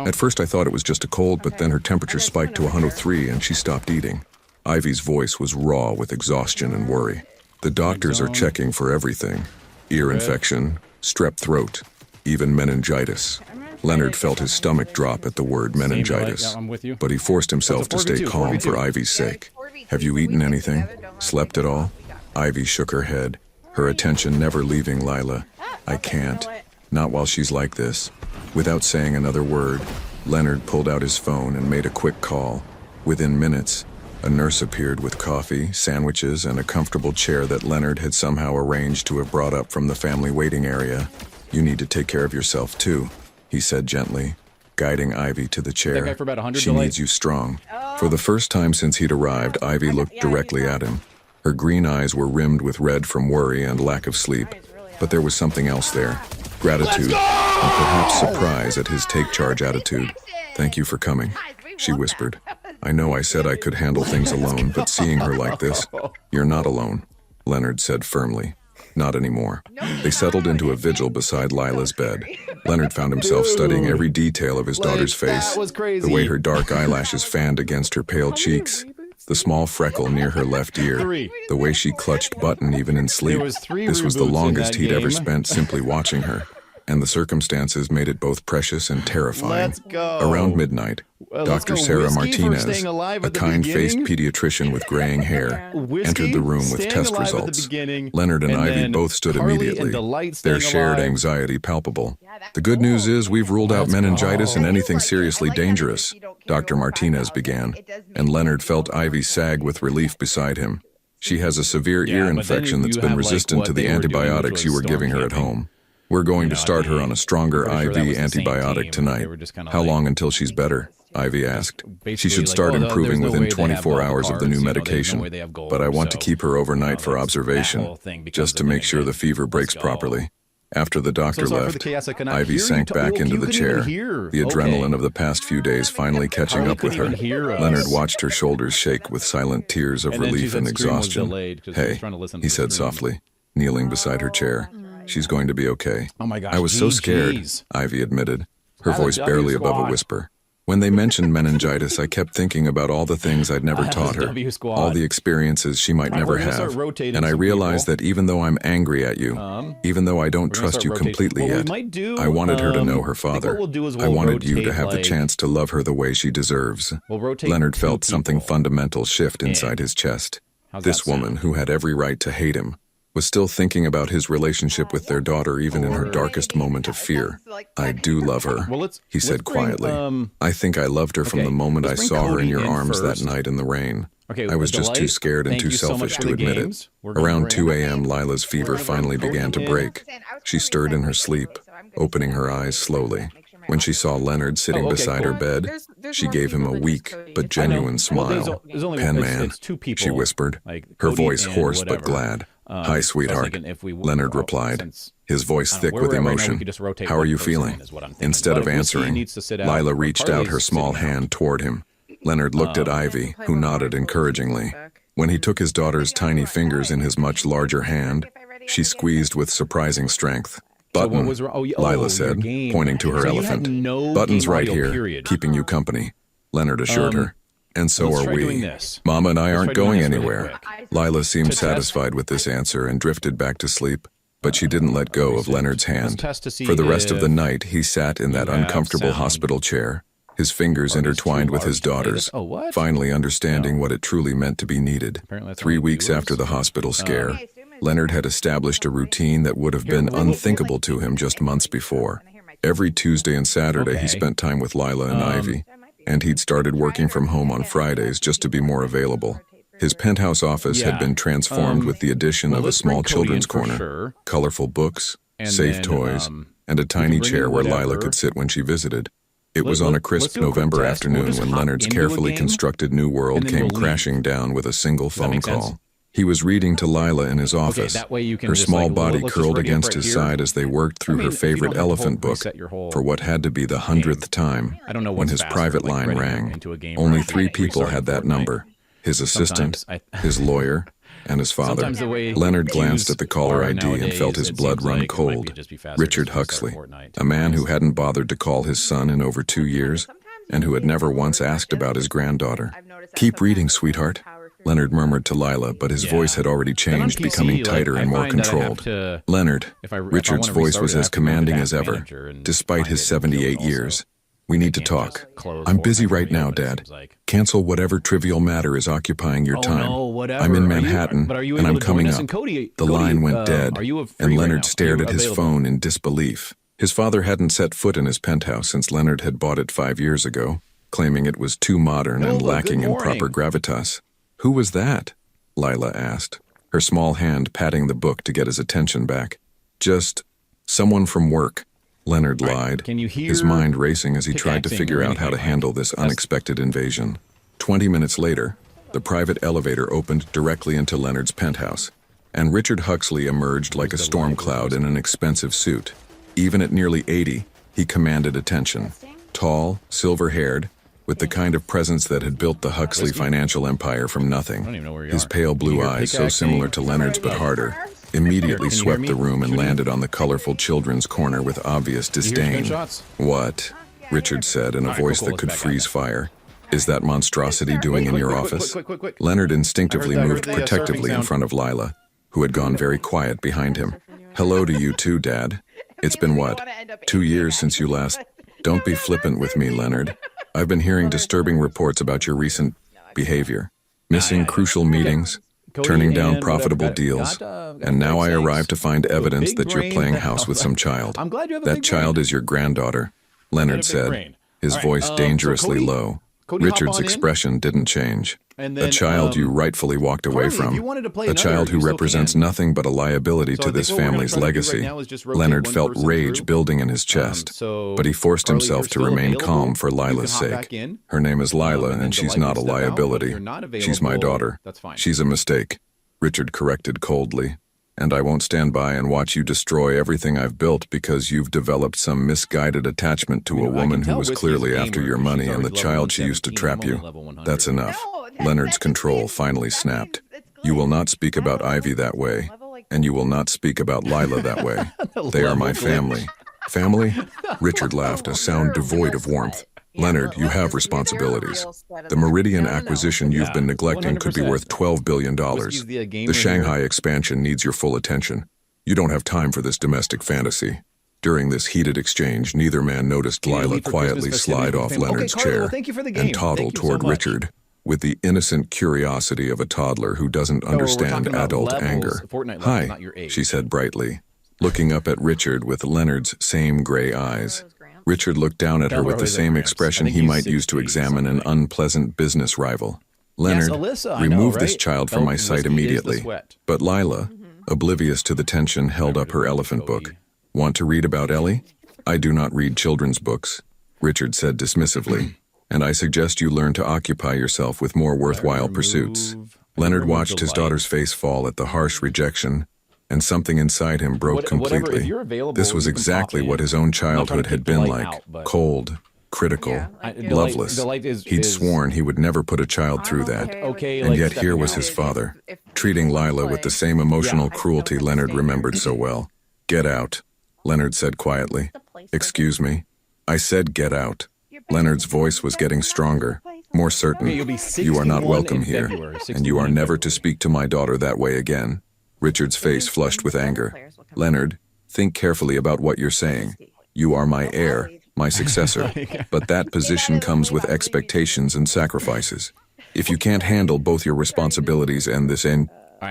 At first I thought it was just a cold, but then her temperature spiked to 103 and she stopped eating. Ivy's voice was raw with exhaustion and worry. The doctors are checking for everything. Ear infection, strep throat, even meningitis. Leonard felt his stomach drop at the word meningitis, but he forced himself to stay calm for Ivy's sake. Have you eaten anything? Slept at all? Ivy shook her head, her attention never leaving Lila. I can't. Not while she's like this. Without saying another word, Leonard pulled out his phone and made a quick call. Within minutes, a nurse appeared with coffee, sandwiches, and a comfortable chair that Leonard had somehow arranged to have brought up from the family waiting area. You need to take care of yourself, too, he said gently, guiding Ivy to the chair. She needs you strong. For the first time since he'd arrived, Ivy looked directly at him. Her green eyes were rimmed with red from worry and lack of sleep. But there was something else there. Gratitude, and perhaps surprise at his take charge attitude. Thank you for coming, she whispered. I know I said I could handle things alone, but seeing her like this, you're not alone, Leonard said firmly. Not anymore. They settled into a vigil beside Lila's bed. Leonard found himself studying every detail of his daughter's face. The way her dark eyelashes fanned against her pale cheeks, the small freckle near her left ear, the way she clutched Button even in sleep. This was the longest he'd ever spent simply watching her, and the circumstances made it both precious and terrifying. Around midnight, Dr. Sarah Martinez, a kind-faced pediatrician with graying hair, entered the room with test results. Leonard and Ivy both stood immediately, their shared anxiety palpable. The good news is we've ruled out meningitis and anything seriously dangerous, Dr. Martinez began, and Leonard felt Ivy sag with relief beside him. She has a severe ear infection that's been resistant to the antibiotics you were giving her at home. We're going to start her on a stronger IV antibiotic tonight. How long until she's better? Ivy asked. She should start improving within 24 hours of the new medication, but I want to keep her overnight for observation, just to make sure the fever breaks properly. After the doctor left, Ivy sank back into the chair, the adrenaline of the past few days finally catching up with her. Leonard watched her shoulders shake with silent tears of relief and exhaustion. Hey, he said softly, kneeling beside her chair. She's going to be okay. I was so scared, Ivy admitted, her voice barely above a whisper. When they mentioned meningitis, I kept thinking about all the things I'd never taught her, all the experiences she might never have. And I realized that even though I'm angry at you, even though I don't trust you completely yet, I wanted her to know her father. I wanted you to have the chance to love her the way she deserves. Leonard felt something fundamental shift inside his chest. This woman, who had every right to hate him, was still thinking about his relationship with their daughter even in her darkest moment of fear. I do love her, he said quietly. I think I loved her from the moment I saw her in your arms that night in the rain. I was just too scared and too selfish to admit it. Around 2 a.m., Lila's fever finally began to break. She stirred in her sleep, opening her eyes slowly. When she saw Leonard sitting beside her bed, she gave him a weak but genuine smile. Pen man, she whispered, her voice hoarse but glad. Hi, sweetheart, Leonard replied, his voice thick with emotion. How are you feeling? Instead of answering, Lila reached out her small hand toward him. Leonard looked at Ivy, who nodded encouragingly. When he took his daughter's tiny fingers in his much larger hand, she squeezed with surprising strength. Button, Lila said, pointing to her elephant. Button's right here, keeping you company, Leonard assured her. And so are we. Mama and I aren't going anywhere. Lila seemed satisfied with this answer and drifted back to sleep, but she didn't let go of Leonard's hand. For the rest of the night, he sat in that uncomfortable hospital chair, his fingers intertwined with his daughter's, finally understanding what it truly meant to be needed. 3 weeks after the hospital scare, Leonard had established a routine that would have been unthinkable to him just months before. Every Tuesday and Saturday, he spent time with Lila and Ivy, and he'd started working from home on Fridays just to be more available. His penthouse office had been transformed with the addition of a small children's corner, colorful books, safe toys, and a tiny chair where Lila could sit when she visited. It was on a crisp November afternoon when Leonard's carefully constructed new world came crashing down with a single phone call. He was reading to Lila in his office, her small body curled against his side as they worked through her favorite elephant book for what had to be the 100th time when his private line rang. Only 3 people had that number: his assistant, his lawyer, and his father. Leonard glanced at the caller ID and felt his blood run cold. Richard Huxley, a man who hadn't bothered to call his son in over 2 years, and who had never once asked about his granddaughter. "Keep reading, sweetheart," Leonard murmured to Lila, but his voice had already changed, becoming tighter and more controlled. "Leonard," Richard's voice was as commanding as ever, despite his 78 years. "We need to talk. I'm busy right now, Dad. Cancel whatever trivial matter is occupying your time. I'm in Manhattan, and I'm coming up." The line went dead, and Leonard stared at his phone in disbelief. His father hadn't set foot in his penthouse since Leonard had bought it 5 years ago, claiming it was too modern and lacking in proper gravitas. "Who was that?" Lila asked, her small hand patting the book to get his attention back. "Just someone from work," Leonard lied, his mind racing as he tried to figure out how to handle this unexpected invasion. 20 minutes later, the private elevator opened directly into Leonard's penthouse, and Richard Huxley emerged like a storm cloud in an expensive suit. Even at nearly 80, he commanded attention. Tall, silver-haired, with the kind of presence that had built the Huxley financial empire from nothing. His pale blue eyes, so similar to Leonard's but harder, immediately swept the room and landed on the colorful children's corner with obvious disdain. "What?" Richard said in a voice that could freeze fire. "Is that monstrosity doing in your office?" Leonard instinctively moved protectively in front of Lila, who had gone very quiet behind him. "Hello to you too, Dad. It's been what, 2 years since you last—" "Don't be flippant with me, Leonard. I've been hearing disturbing reports about your recent behavior. Missing crucial meetings, turning down profitable deals, and now I arrive to find evidence that you're playing house with some child. That child is your granddaughter," Leonard said, his voice dangerously low. Richard's expression didn't change. "A child you rightfully walked away from. A child who represents nothing but a liability to this family's legacy." Leonard felt rage building in his chest, but he forced himself to remain calm for Lila's sake. "Her name is Lila, and she's not a liability. She's my daughter. She's a mistake," Richard corrected coldly. "And I won't stand by and watch you destroy everything I've built because you've developed some misguided attachment to a woman who was clearly after your money and the child she used to trap you. That's enough." Leonard's control finally snapped. "You will not speak about Ivy that way, and you will not speak about Lila that way. They are my family." "Family?" Richard laughed, a sound devoid of warmth. "Leonard, you have responsibilities. The Meridian acquisition you've been neglecting could be worth $12 billion. The Shanghai expansion needs your full attention. You don't have time for this domestic fantasy." During this heated exchange, neither man noticed Lila quietly slide off Leonard's chair and toddle toward Richard, with the innocent curiosity of a toddler who doesn't understand adult anger. "Hi," she said brightly, looking up at Richard with Leonard's same gray eyes. Richard looked down at her with the same expression he might use to examine an unpleasant business rival. "Leonard, remove this child from my sight immediately." But Lila, oblivious to the tension, held up her elephant book. "Want to read about Ellie?" "I do not read children's books," Richard said dismissively, "and I suggest you learn to occupy yourself with more worthwhile pursuits." Leonard watched his daughter's face fall at the harsh rejection, and something inside him broke completely. This was exactly what his own childhood had been like, cold, critical, loveless. He'd sworn he would never put a child through that, and yet here was his father, treating Lila with the same emotional cruelty Leonard remembered so well. "Get out," Leonard said quietly. "Excuse me? I said get out." Leonard's voice was getting stronger, more certain. "You are not welcome here, and you are never to speak to my daughter that way again." Richard's face flushed with anger. "Leonard, think carefully about what you're saying. You are my heir, my successor, but that position comes with expectations and sacrifices. If you can't handle both your responsibilities and this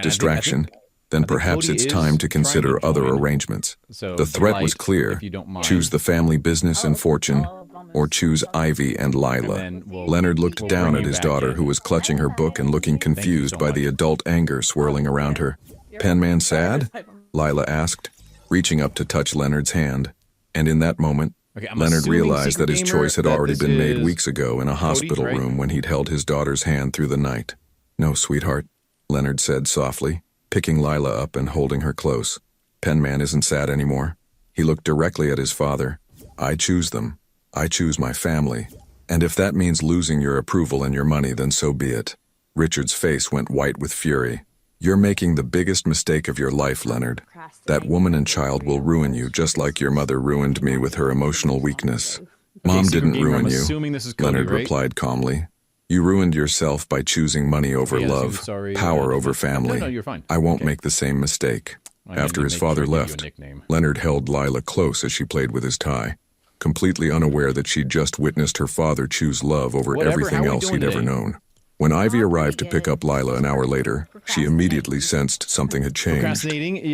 distraction, then perhaps it's time to consider other arrangements." The threat was clear. Choose the family business and fortune, or choose Ivy and Lila. Leonard looked down at his daughter, who was clutching her book and looking confused by the adult anger swirling around her. "Penman sad?" Lila asked, reaching up to touch Leonard's hand. And in that moment, Leonard realized that his choice had already been made weeks ago in a hospital room when he'd held his daughter's hand through the night. "No, sweetheart," Leonard said softly, picking Lila up and holding her close. "Penman isn't sad anymore." He looked directly at his father. "I choose them. I choose my family. And if that means losing your approval and your money, then so be it." Richard's face went white with fury. "You're making the biggest mistake of your life, Leonard. That woman and child will ruin you just like your mother ruined me with her emotional weakness." "Mom didn't ruin you," Leonard replied calmly. "You ruined yourself by choosing money over love, power over family. I won't make the same mistake." After his father left, Leonard held Lila close as she played with his tie, completely unaware that she'd just witnessed her father choose love over everything else he'd ever known. When Ivy arrived to pick up Lila an hour later, she immediately sensed something had changed.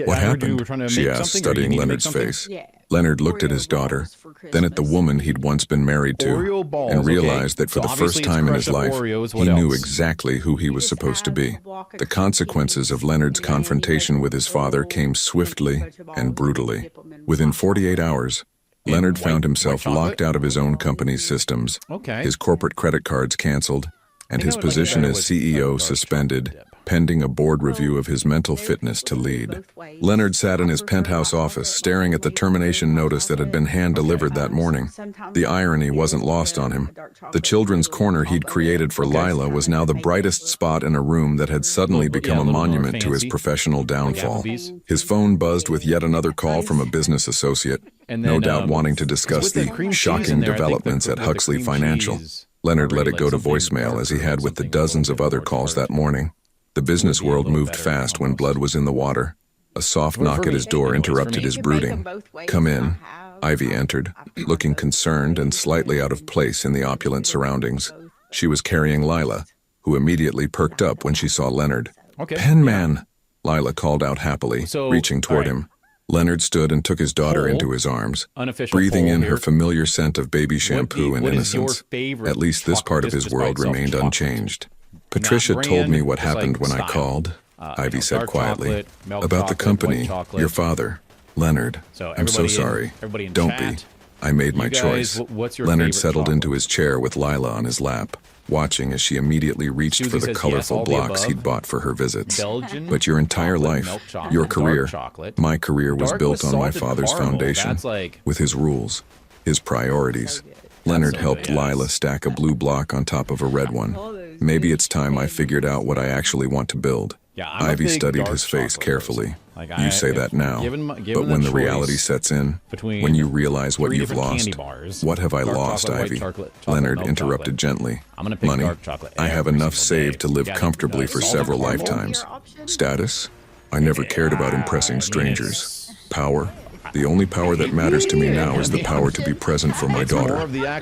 "What happened?" she asked, studying Leonard's face. Leonard looked at his daughter, then at the woman he'd once been married to, and realized that for the first time in his life, he knew exactly who he was supposed to be. The consequences of Leonard's confrontation with his father came swiftly and brutally. Within 48 hours, Leonard found himself locked out of his own company's systems, his corporate credit cards canceled, and his position as CEO suspended, pending a board review of his mental fitness to lead. Leonard sat in his penthouse office, staring at the termination notice that had been hand-delivered that morning. The irony wasn't lost on him. The children's corner he'd created for Lila was now the brightest spot in a room that had suddenly become a monument to his professional downfall. His phone buzzed with yet another call from a business associate, no doubt wanting to discuss the shocking developments at Huxley Financial. Leonard let it go to voicemail, as he had with the dozens of other calls that morning. The business world moved fast when blood was in the water. A soft knock at his door interrupted his brooding. "Come in." Ivy entered, looking concerned and slightly out of place in the opulent surroundings. She was carrying Lila, who immediately perked up when she saw Leonard. "Penman," Lila called out happily, reaching toward him. Leonard stood and took his daughter into his arms, breathing in her familiar scent of baby shampoo and innocence. At least this part of his world remained unchanged. "Patricia told me what happened when I called," Ivy said quietly. "About the company, your father, Leonard. I'm so sorry. Don't be. I made my choice." Leonard settled into his chair with Lila on his lap, watching as she immediately reached for the colorful blocks he'd bought for her visits. "But your entire life, your career, my career was built on my father's foundation, with his rules, his priorities." Leonard helped Lila stack a blue block on top of a red one. "Maybe it's time I figured out what I actually want to build." Ivy studied his face carefully. "You say that now, but when the reality sets in, when you realize what you've lost..." "What have I lost, Ivy?" Leonard interrupted gently. "Money. I have enough saved to live comfortably for several lifetimes. Status? I never cared about impressing strangers. Power? The only power that matters to me now is the power to be present for my daughter."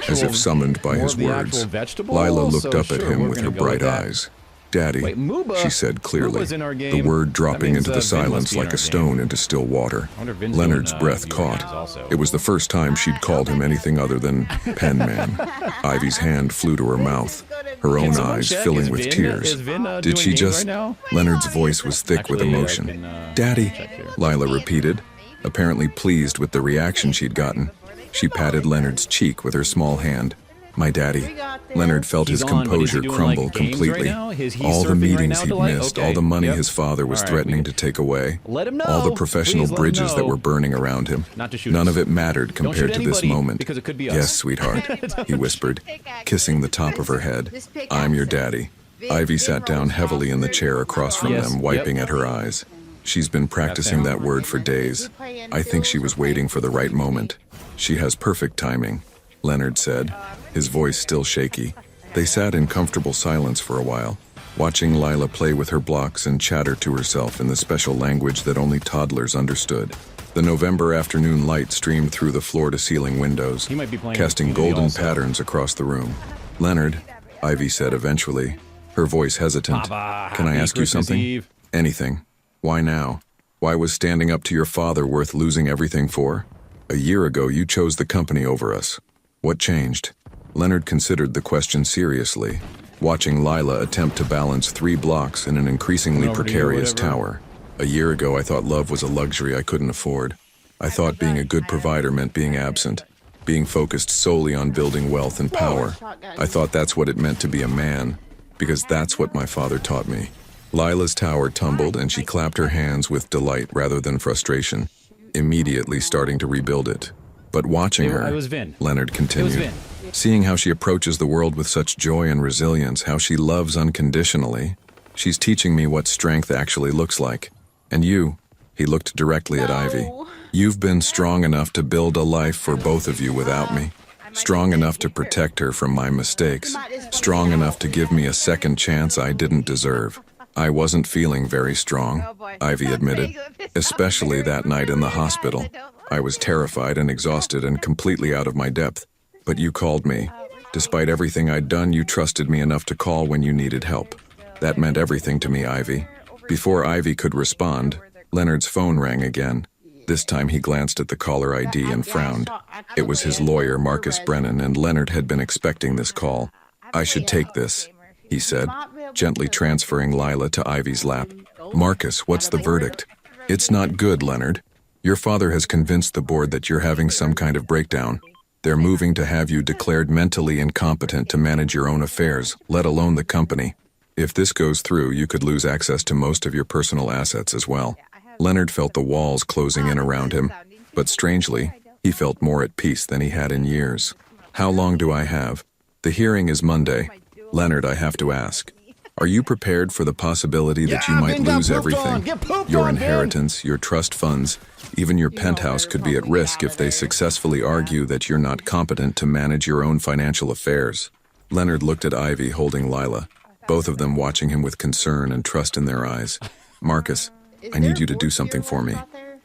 As if summoned by his words, Lila looked up at him with her bright eyes. "Daddy," she said clearly, the word dropping into the silence like a stone into still water. Leonard's breath caught. It was the first time she'd called him anything other than Penman. Ivy's hand flew to her mouth, her own eyes filling with tears. "Did she just..." Leonard's voice was thick with emotion. "Daddy," Lila repeated, apparently pleased with the reaction she'd gotten. She patted Leonard's cheek with her small hand. My daddy. Leonard felt his composure crumble completely. All the meetings he'd missed, all the money his father was threatening to take away, all the professional bridges that were burning around him. None of it mattered compared to this moment. Yes, sweetheart, he whispered, kissing the top of her head. I'm your daddy. Ivy sat down heavily in the chair across from them, wiping at her eyes. She's been practicing that word for days. I think she was waiting for the right moment. She has perfect timing, Leonard said, his voice still shaky. They sat in comfortable silence for a while, watching Lila play with her blocks and chatter to herself in the special language that only toddlers understood. The November afternoon light streamed through the floor-to-ceiling windows, casting golden patterns across the room. Leonard, Ivy said eventually, her voice hesitant. Can I ask you something? Anything. Why now? Why was standing up to your father worth losing everything for? A year ago, you chose the company over us. What changed? Leonard considered the question seriously, watching Lila attempt to balance 3 blocks in an increasingly precarious tower. A year ago, I thought love was a luxury I couldn't afford. I thought being a good provider meant being absent, being focused solely on building wealth and power. I thought that's what it meant to be a man, because that's what my father taught me. Lila's tower tumbled and she clapped her hands with delight rather than frustration, immediately starting to rebuild it. But watching her, Leonard continued, seeing how she approaches the world with such joy and resilience, how she loves unconditionally, she's teaching me what strength actually looks like. And you, he looked directly at Ivy, you've been strong enough to build a life for both of you without me. Strong enough to protect her from my mistakes. Strong enough to give me a second chance I didn't deserve. I wasn't feeling very strong, Ivy admitted, especially that night in the hospital. I was terrified and exhausted and completely out of my depth. But you called me. Despite everything I'd done, you trusted me enough to call when you needed help. That meant everything to me, Ivy. Before Ivy could respond, Leonard's phone rang again. This time he glanced at the caller ID and frowned. It was his lawyer, Marcus Brennan, and Leonard had been expecting this call. I should take this, he said, gently transferring Lila to Ivy's lap. Marcus, what's the verdict? It's not good, Leonard. Your father has convinced the board that you're having some kind of breakdown. They're moving to have you declared mentally incompetent to manage your own affairs, let alone the company. If this goes through, you could lose access to most of your personal assets as well. Leonard felt the walls closing in around him, but strangely, he felt more at peace than he had in years. How long do I have? The hearing is Monday. Leonard, I have to ask. Are you prepared for the possibility that you might lose everything? Your inheritance, your trust funds, even your penthouse could be at risk if they successfully argue that you're not competent to manage your own financial affairs. Leonard looked at Ivy holding Lila, both of them watching him with concern and trust in their eyes. Marcus, I need you to do something for me.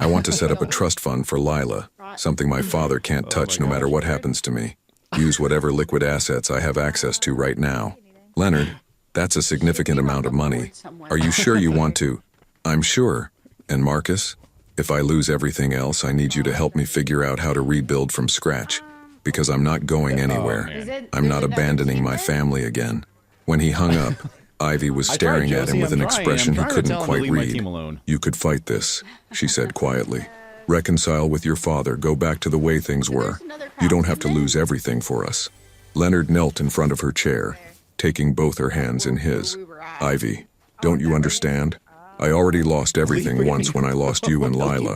I want to set up a trust fund for Lila, something my father can't touch no matter what happens to me. Use whatever liquid assets I have access to right now. Leonard, that's a significant amount of money. Are you sure you want to? I'm sure. And Marcus, if I lose everything else, I need you to help me figure out how to rebuild from scratch. Because I'm not going anywhere. I'm not abandoning my family again. When he hung up, Ivy was staring at him with an expression he couldn't quite read. You could fight this, she said quietly. Reconcile with your father, go back to the way things were. You don't have to lose everything for us. Leonard knelt in front of her chair, taking both her hands in his. Ivy, don't you understand? I already lost everything once when I lost you and Lila.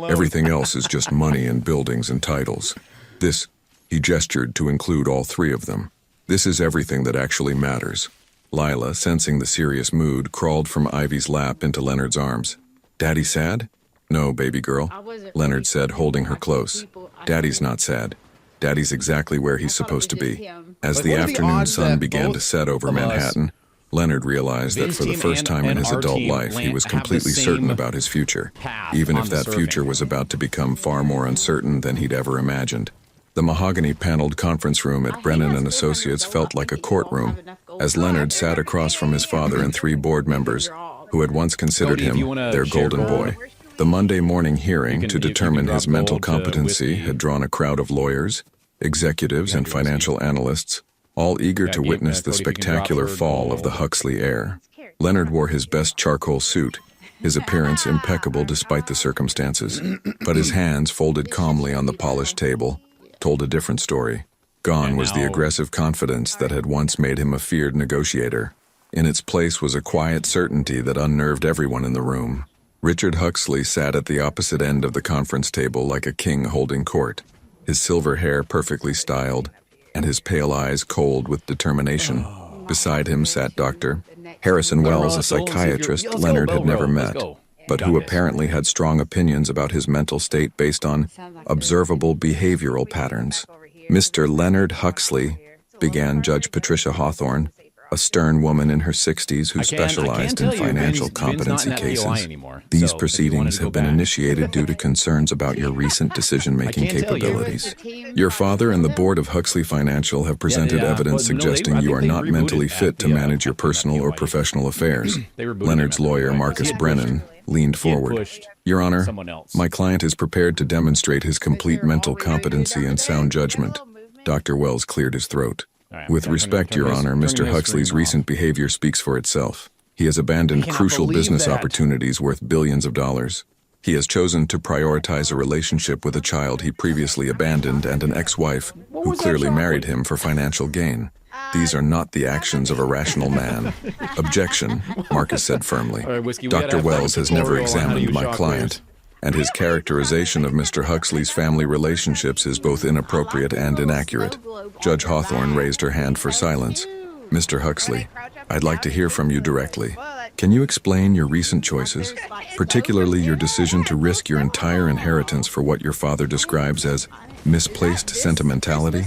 Everything else is just money and buildings and titles. This, he gestured to include all 3 of them. This is everything that actually matters. Lila, sensing the serious mood, crawled from Ivy's lap into Leonard's arms. Daddy sad? No, baby girl, Leonard said, holding her close. Daddy's not sad. Daddy's exactly where he's supposed to be. As the afternoon sun began to set over Manhattan, Leonard realized that for the first time in his adult life, he was completely certain about his future, even if that future was about to become far more uncertain than he'd ever imagined. The mahogany-paneled conference room at Brennan and Associates felt like a courtroom, as Leonard sat across from his father and 3 board members, who had once considered him their golden boy. The Monday morning hearing to determine his mental competency had drawn a crowd of lawyers, executives, and financial analysts, all eager to witness the spectacular fall of the Huxley heir. Leonard wore his best charcoal suit, his appearance impeccable despite the circumstances, but his hands folded calmly on the polished table told a different story. Gone was the aggressive confidence that had once made him a feared negotiator. In its place was a quiet certainty that unnerved everyone in the room. Richard Huxley sat at the opposite end of the conference table like a king holding court, his silver hair perfectly styled, and his pale eyes cold with determination. Beside him sat Dr. Harrison Wells, a psychiatrist Leonard had never met, but who apparently had strong opinions about his mental state based on observable behavioral patterns. "Mr. Leonard Huxley," began Judge Patricia Hawthorne, a stern woman in her 60s who specialized in financial competency cases. "These proceedings have been initiated due to concerns about your recent decision-making capabilities. Your father and the board of Huxley Financial have presented evidence suggesting you are not mentally fit to manage your personal or professional affairs." Leonard's lawyer, Marcus Brennan, leaned forward. "Your Honor, my client is prepared to demonstrate his complete mental competency and sound judgment." Dr. Wells cleared his throat. "With respect, Your Honor, Mr. Huxley's recent behavior speaks for itself. He has abandoned crucial business opportunities worth billions of dollars. He has chosen to prioritize a relationship with a child he previously abandoned and an ex-wife who clearly married him for financial gain. These are not the actions of a rational man." "Objection," Marcus said firmly. "Dr. Wells has never examined my client, and his characterization of Mr. Huxley's family relationships is both inappropriate and inaccurate." Judge Hawthorne raised her hand for silence. "Mr. Huxley, I'd like to hear from you directly. Can you explain your recent choices, particularly your decision to risk your entire inheritance for what your father describes as misplaced sentimentality?"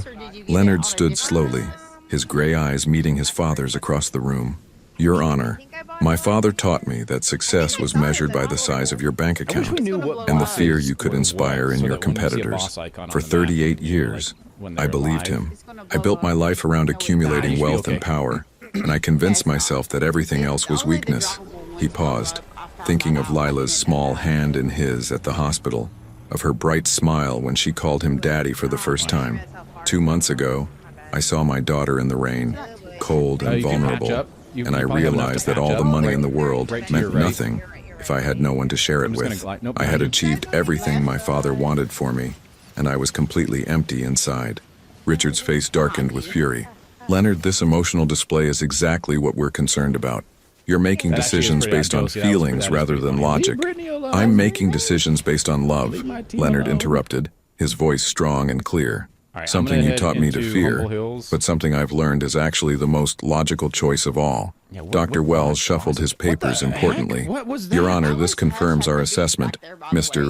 Leonard stood slowly, his gray eyes meeting his father's across the room. "Your Honor, my father taught me that success was measured by the size of your bank account and the fear you could inspire in your competitors. For 38 years, I believed him. I built my life around accumulating wealth and power, and I convinced myself that everything else was weakness." He paused, thinking of Lila's small hand in his at the hospital, of her bright smile when she called him Daddy for the first time. "2 months ago, I saw my daughter in the rain, cold and vulnerable, and I realized that all the money in the world meant nothing if I had no one to share it with. I had achieved everything my father wanted for me, and I was completely empty inside." Richard's face darkened with fury. "Leonard, this emotional display is exactly what we're concerned about. You're making decisions based on feelings rather than logic." "I'm making decisions based on love," Leonard interrupted, his voice strong and clear. "Something you taught me to fear, but something I've learned is actually the most logical choice of all." Dr. Wells shuffled his papers importantly. "Your Honor, this confirms our assessment. Mr.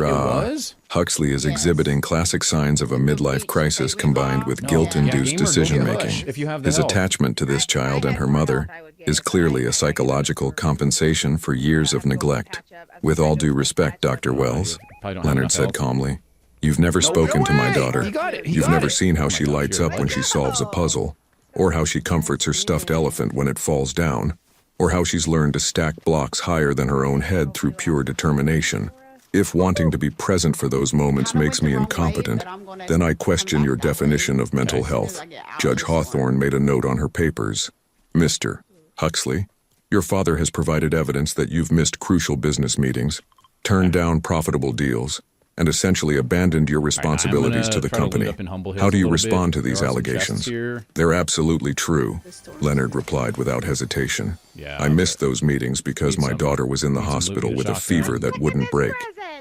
Huxley is exhibiting classic signs of a midlife crisis combined with guilt-induced decision-making. His attachment to this child and her mother is clearly a psychological compensation for years of neglect." "With all due respect, Dr. Wells," Leonard said calmly, "you've never spoken to my daughter. You've never seen how she lights up when she solves a puzzle, or how she comforts her stuffed elephant when it falls down, or how she's learned to stack blocks higher than her own head through pure determination. If wanting to be present for those moments makes me incompetent, then I question your definition of mental health." Judge Hawthorne made a note on her papers. "Mr. Huxley, your father has provided evidence that you've missed crucial business meetings, turned down profitable deals, and essentially abandoned your responsibilities to the company. How do you respond to these allegations?" "They're absolutely true," Leonard replied without hesitation. "I missed those meetings because my daughter was in the hospital with a fever that wouldn't break.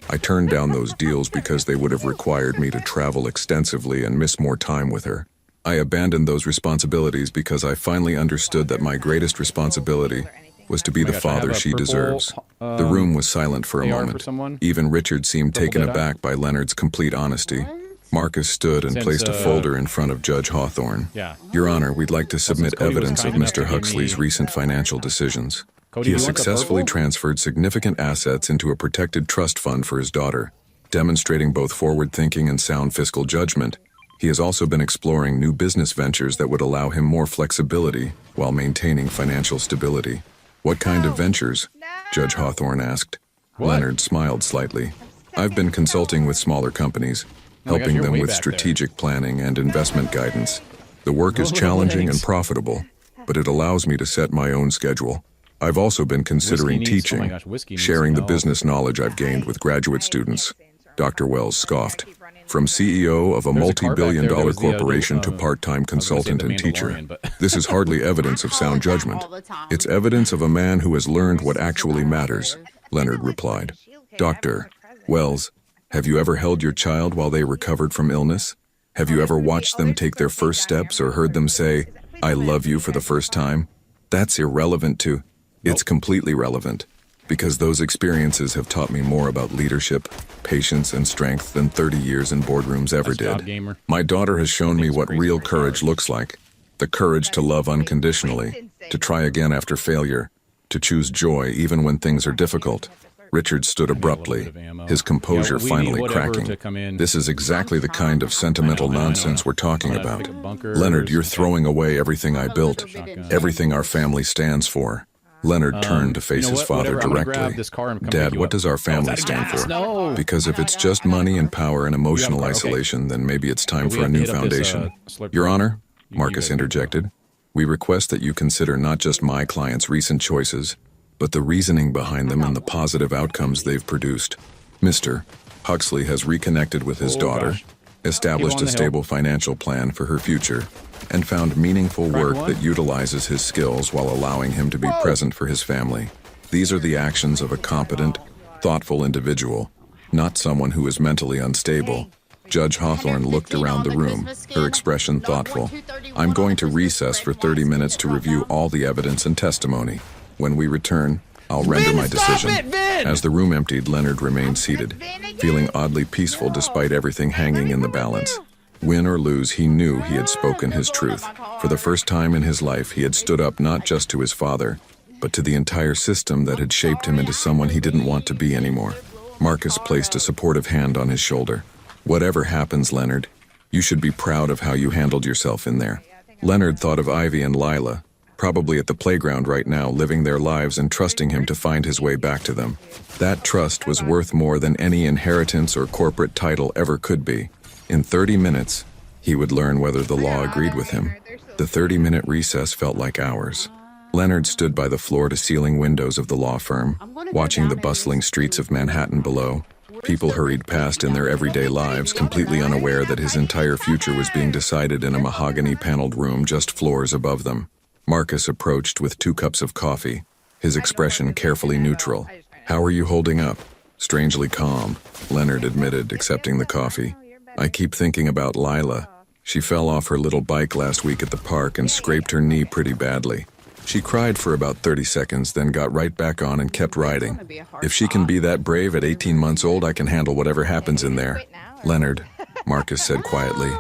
I turned down those deals because they would have required me to travel extensively and miss more time with her. I abandoned those responsibilities because I finally understood that my greatest responsibility was to be the father she deserves." The room was silent for a moment. Even Richard seemed taken aback by Leonard's complete honesty. Marcus stood and placed a folder in front of Judge Hawthorne. "Your Honor, we'd like to submit evidence of Mr. Huxley's recent financial decisions. He has successfully transferred significant assets into a protected trust fund for his daughter, demonstrating both forward thinking and sound fiscal judgment. He has also been exploring new business ventures that would allow him more flexibility while maintaining financial stability." "What kind of ventures?" Judge Hawthorne asked. Leonard smiled slightly. "I've been consulting with smaller companies, helping them with strategic planning and investment guidance. The work is challenging and profitable, but it allows me to set my own schedule. I've also been considering teaching, sharing the business knowledge I've gained with graduate students." Dr. Wells scoffed. From CEO of a There's a car back multi-billion there that dollar was the, corporation to I part-time was gonna say consultant the and teacher, Mandalorian, but this is hardly evidence of sound judgment. It's evidence of a man who has learned what actually matters, Leonard replied. Dr. Wells, have you ever held your child while they recovered from illness? Have you ever watched them take their first steps or heard them say, "I love you" for the first time? That's irrelevant to... It's completely relevant, because those experiences have taught me more about leadership, patience, and strength than 30 years in boardrooms ever Nice job, did. gamer. My daughter has shown me Things what crazy real for courage Howard. looks like. The courage to love unconditionally, to try again after failure, to choose joy even when things are difficult. Richard stood abruptly, his composure finally cracking. This is exactly the kind of sentimental nonsense we're talking about. Leonard, you're throwing away everything I built, everything our family stands for. Leonard turned to face his father directly. Dad, what does our family stand for? No. Because if it's just money and power and emotional isolation, then maybe it's time for a new foundation. Your Honor, Marcus interjected, we request that you consider not just my client's recent choices, but the reasoning behind them and the positive outcomes they've produced. Mr. Huxley has reconnected with his daughter, established a stable financial plan for her future, and found meaningful work that utilizes his skills while allowing him to be present for his family. These are the actions of a competent, thoughtful individual, not someone who is mentally unstable. Judge Hawthorne looked around the room, her expression thoughtful. I'm going to recess for 30 minutes to review all the evidence and testimony. When we return, I'll render my decision. As the room emptied, Leonard remained seated, feeling oddly peaceful despite everything hanging in the balance. Win or lose, he knew he had spoken his truth. For the first time in his life, he had stood up not just to his father, but to the entire system that had shaped him into someone he didn't want to be anymore. Marcus placed a supportive hand on his shoulder. Whatever happens, Leonard, you should be proud of how you handled yourself in there. Leonard thought of Ivy and Lila, probably at the playground right now, living their lives and trusting him to find his way back to them. That trust was worth more than any inheritance or corporate title ever could be. In 30 minutes, he would learn whether the law agreed with him. The 30-minute recess felt like hours. Leonard stood by the floor-to-ceiling windows of the law firm, watching the bustling streets of Manhattan below. People hurried past in their everyday lives, completely unaware that his entire future was being decided in a mahogany-paneled room just floors above them. Marcus approached with 2 cups of coffee, his expression carefully neutral. "How are you holding up?" "Strangely calm," Leonard admitted, accepting the coffee. "I keep thinking about Lila. She fell off her little bike last week at the park and scraped her knee pretty badly. She cried for about 30 seconds, then got right back on and kept riding. If she can be that brave at 18 months old, I can handle whatever happens in there." "Leonard," Marcus said quietly,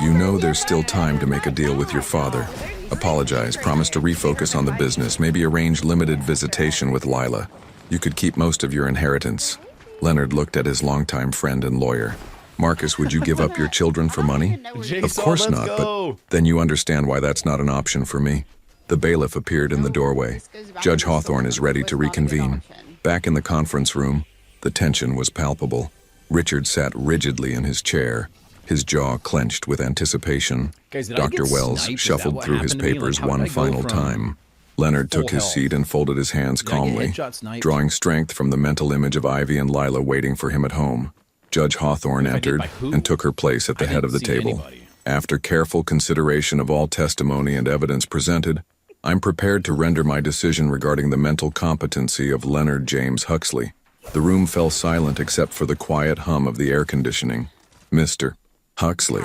"you know there's still time to make a deal with your father. Apologize, promise to refocus on the business, maybe arrange limited visitation with Lila. You could keep most of your inheritance." Leonard looked at his longtime friend and lawyer. "Marcus, would you give up your children for money?" "Of course not, but then you understand why that's not an option for me." The bailiff appeared in the doorway. Judge Hawthorne is ready to reconvene. Back in the conference room, the tension was palpable. Richard sat rigidly in his chair, his jaw clenched with anticipation. Dr. Wells shuffled through his papers one final time. Leonard took his seat and folded his hands calmly, drawing strength from the mental image of Ivy and Lila waiting for him at home. Judge Hawthorne entered and took her place at the head of the table. "After careful consideration of all testimony and evidence presented, I'm prepared to render my decision regarding the mental competency of Leonard James Huxley." The room fell silent except for the quiet hum of the air conditioning. "Mr. Huxley,"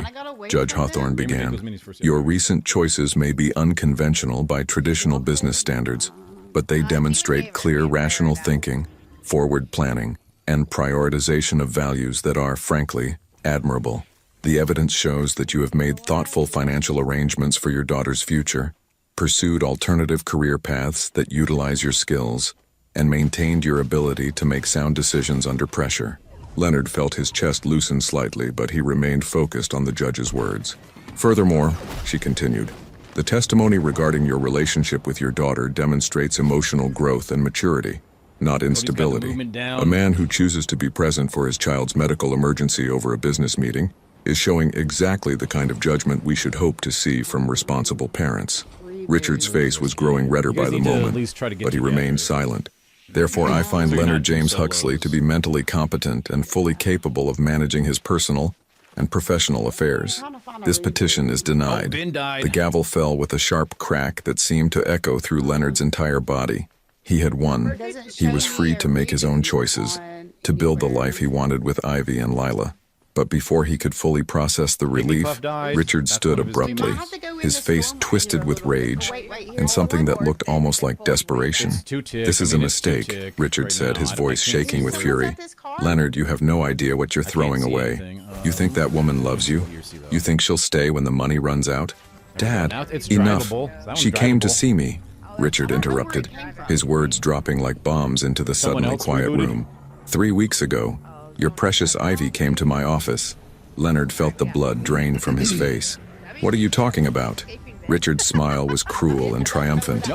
Judge Hawthorne began, "your recent choices may be unconventional by traditional business standards, but they demonstrate clear, rational thinking, forward planning, and prioritization of values that are, frankly, admirable. The evidence shows that you have made thoughtful financial arrangements for your daughter's future, pursued alternative career paths that utilize your skills, and maintained your ability to make sound decisions under pressure." Leonard felt his chest loosen slightly, but he remained focused on the judge's words. "Furthermore," she continued, "the testimony regarding your relationship with your daughter demonstrates emotional growth and maturity, not instability. A man who chooses to be present for his child's medical emergency over a business meeting is showing exactly the kind of judgment we should hope to see from responsible parents." Richard's face was growing redder by the moment, but he remained silent. "Therefore, I find Leonard James Huxley to be mentally competent and fully capable of managing his personal and professional affairs. This petition is denied. The gavel fell with a sharp crack that seemed to echo through Leonard's entire body. He had won. He was free to make his own choices, to build the life he wanted with Ivy and Lila. But before he could fully process the relief, Richard stood abruptly, his face twisted with rage and something that looked almost like desperation. "This is a mistake," Richard said, his voice shaking with fury. "Leonard, you have no idea what you're throwing away. You think that woman loves you? You think she'll stay when the money runs out? Dad, enough. She came to see me," Richard interrupted, his words dropping like bombs into the suddenly quiet room. "3 weeks ago, your precious Ivy came to my office." Leonard felt the blood drain from his face. "What are you talking about?" Richard's smile was cruel and triumphant.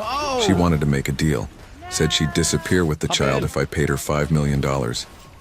"She wanted to make a deal. Said she'd disappear with the child if I paid her $5 million.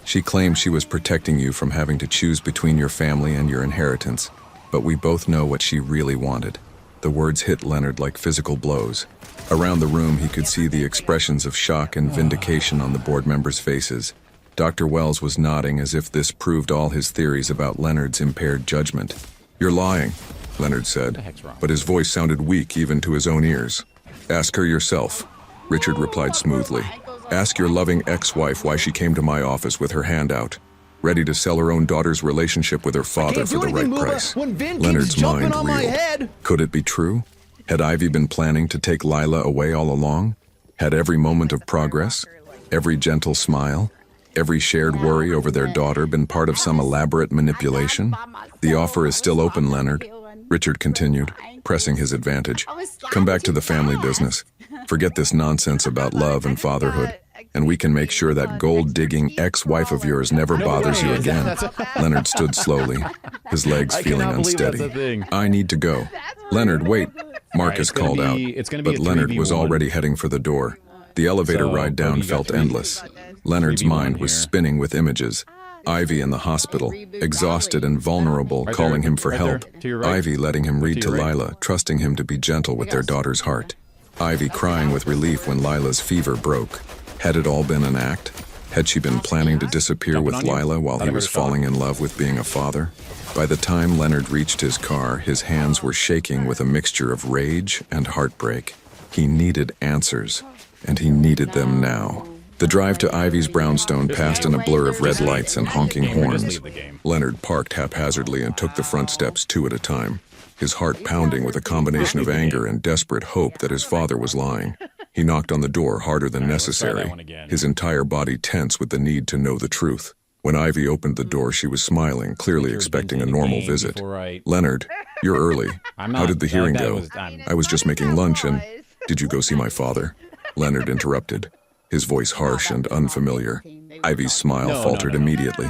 She claimed she was protecting you from having to choose between your family and your inheritance. But we both know what she really wanted." The words hit Leonard like physical blows. Around the room, he could see the expressions of shock and vindication on the board members' faces. Dr. Wells was nodding as if this proved all his theories about Leonard's impaired judgment. "You're lying," Leonard said, but his voice sounded weak even to his own ears. "Ask her yourself," Richard replied smoothly. "Ask your loving ex-wife why she came to my office with her hand out, ready to sell her own daughter's relationship with her father for the right price." Leonard's mind reeled. Could it be true? Had Ivy been planning to take Lila away all along? Had every moment of progress, every gentle smile, every shared worry over their daughter been part of some elaborate manipulation? "The offer is still open, Leonard," Richard continued, pressing his advantage. "Come back to the family business. Forget this nonsense about love and fatherhood, and we can make sure that gold-digging ex-wife of yours never bothers you again." Leonard stood slowly, his legs feeling unsteady. "I need to go." "Leonard, wait," Marcus called out, but Leonard was already heading for the door. The elevator ride down felt endless. Leonard's mind was spinning with images. Ivy in the hospital, exhausted and vulnerable, calling him for help. Ivy letting him read to Lila, trusting him to be gentle with their daughter's heart. Ivy crying with relief when Lila's fever broke. Had it all been an act? Had she been planning to disappear with Lila while he was falling in love with being a father? By the time Leonard reached his car, his hands were shaking with a mixture of rage and heartbreak. He needed answers, and he needed them now. The drive to Ivy's brownstone passed in a blur of red lights and honking horns. Leonard parked haphazardly and took the front steps 2 at a time, his heart pounding with a combination of anger and desperate hope that his father was lying. He knocked on the door harder than necessary, his entire body tense with the need to know the truth. When Ivy opened the door, she was smiling, clearly expecting a normal visit. "Leonard, you're early. How did the hearing go?" "I was just making lunch and—" "Did you go see my father?" Leonard interrupted, his voice harsh and unfamiliar. Ivy's smile faltered immediately.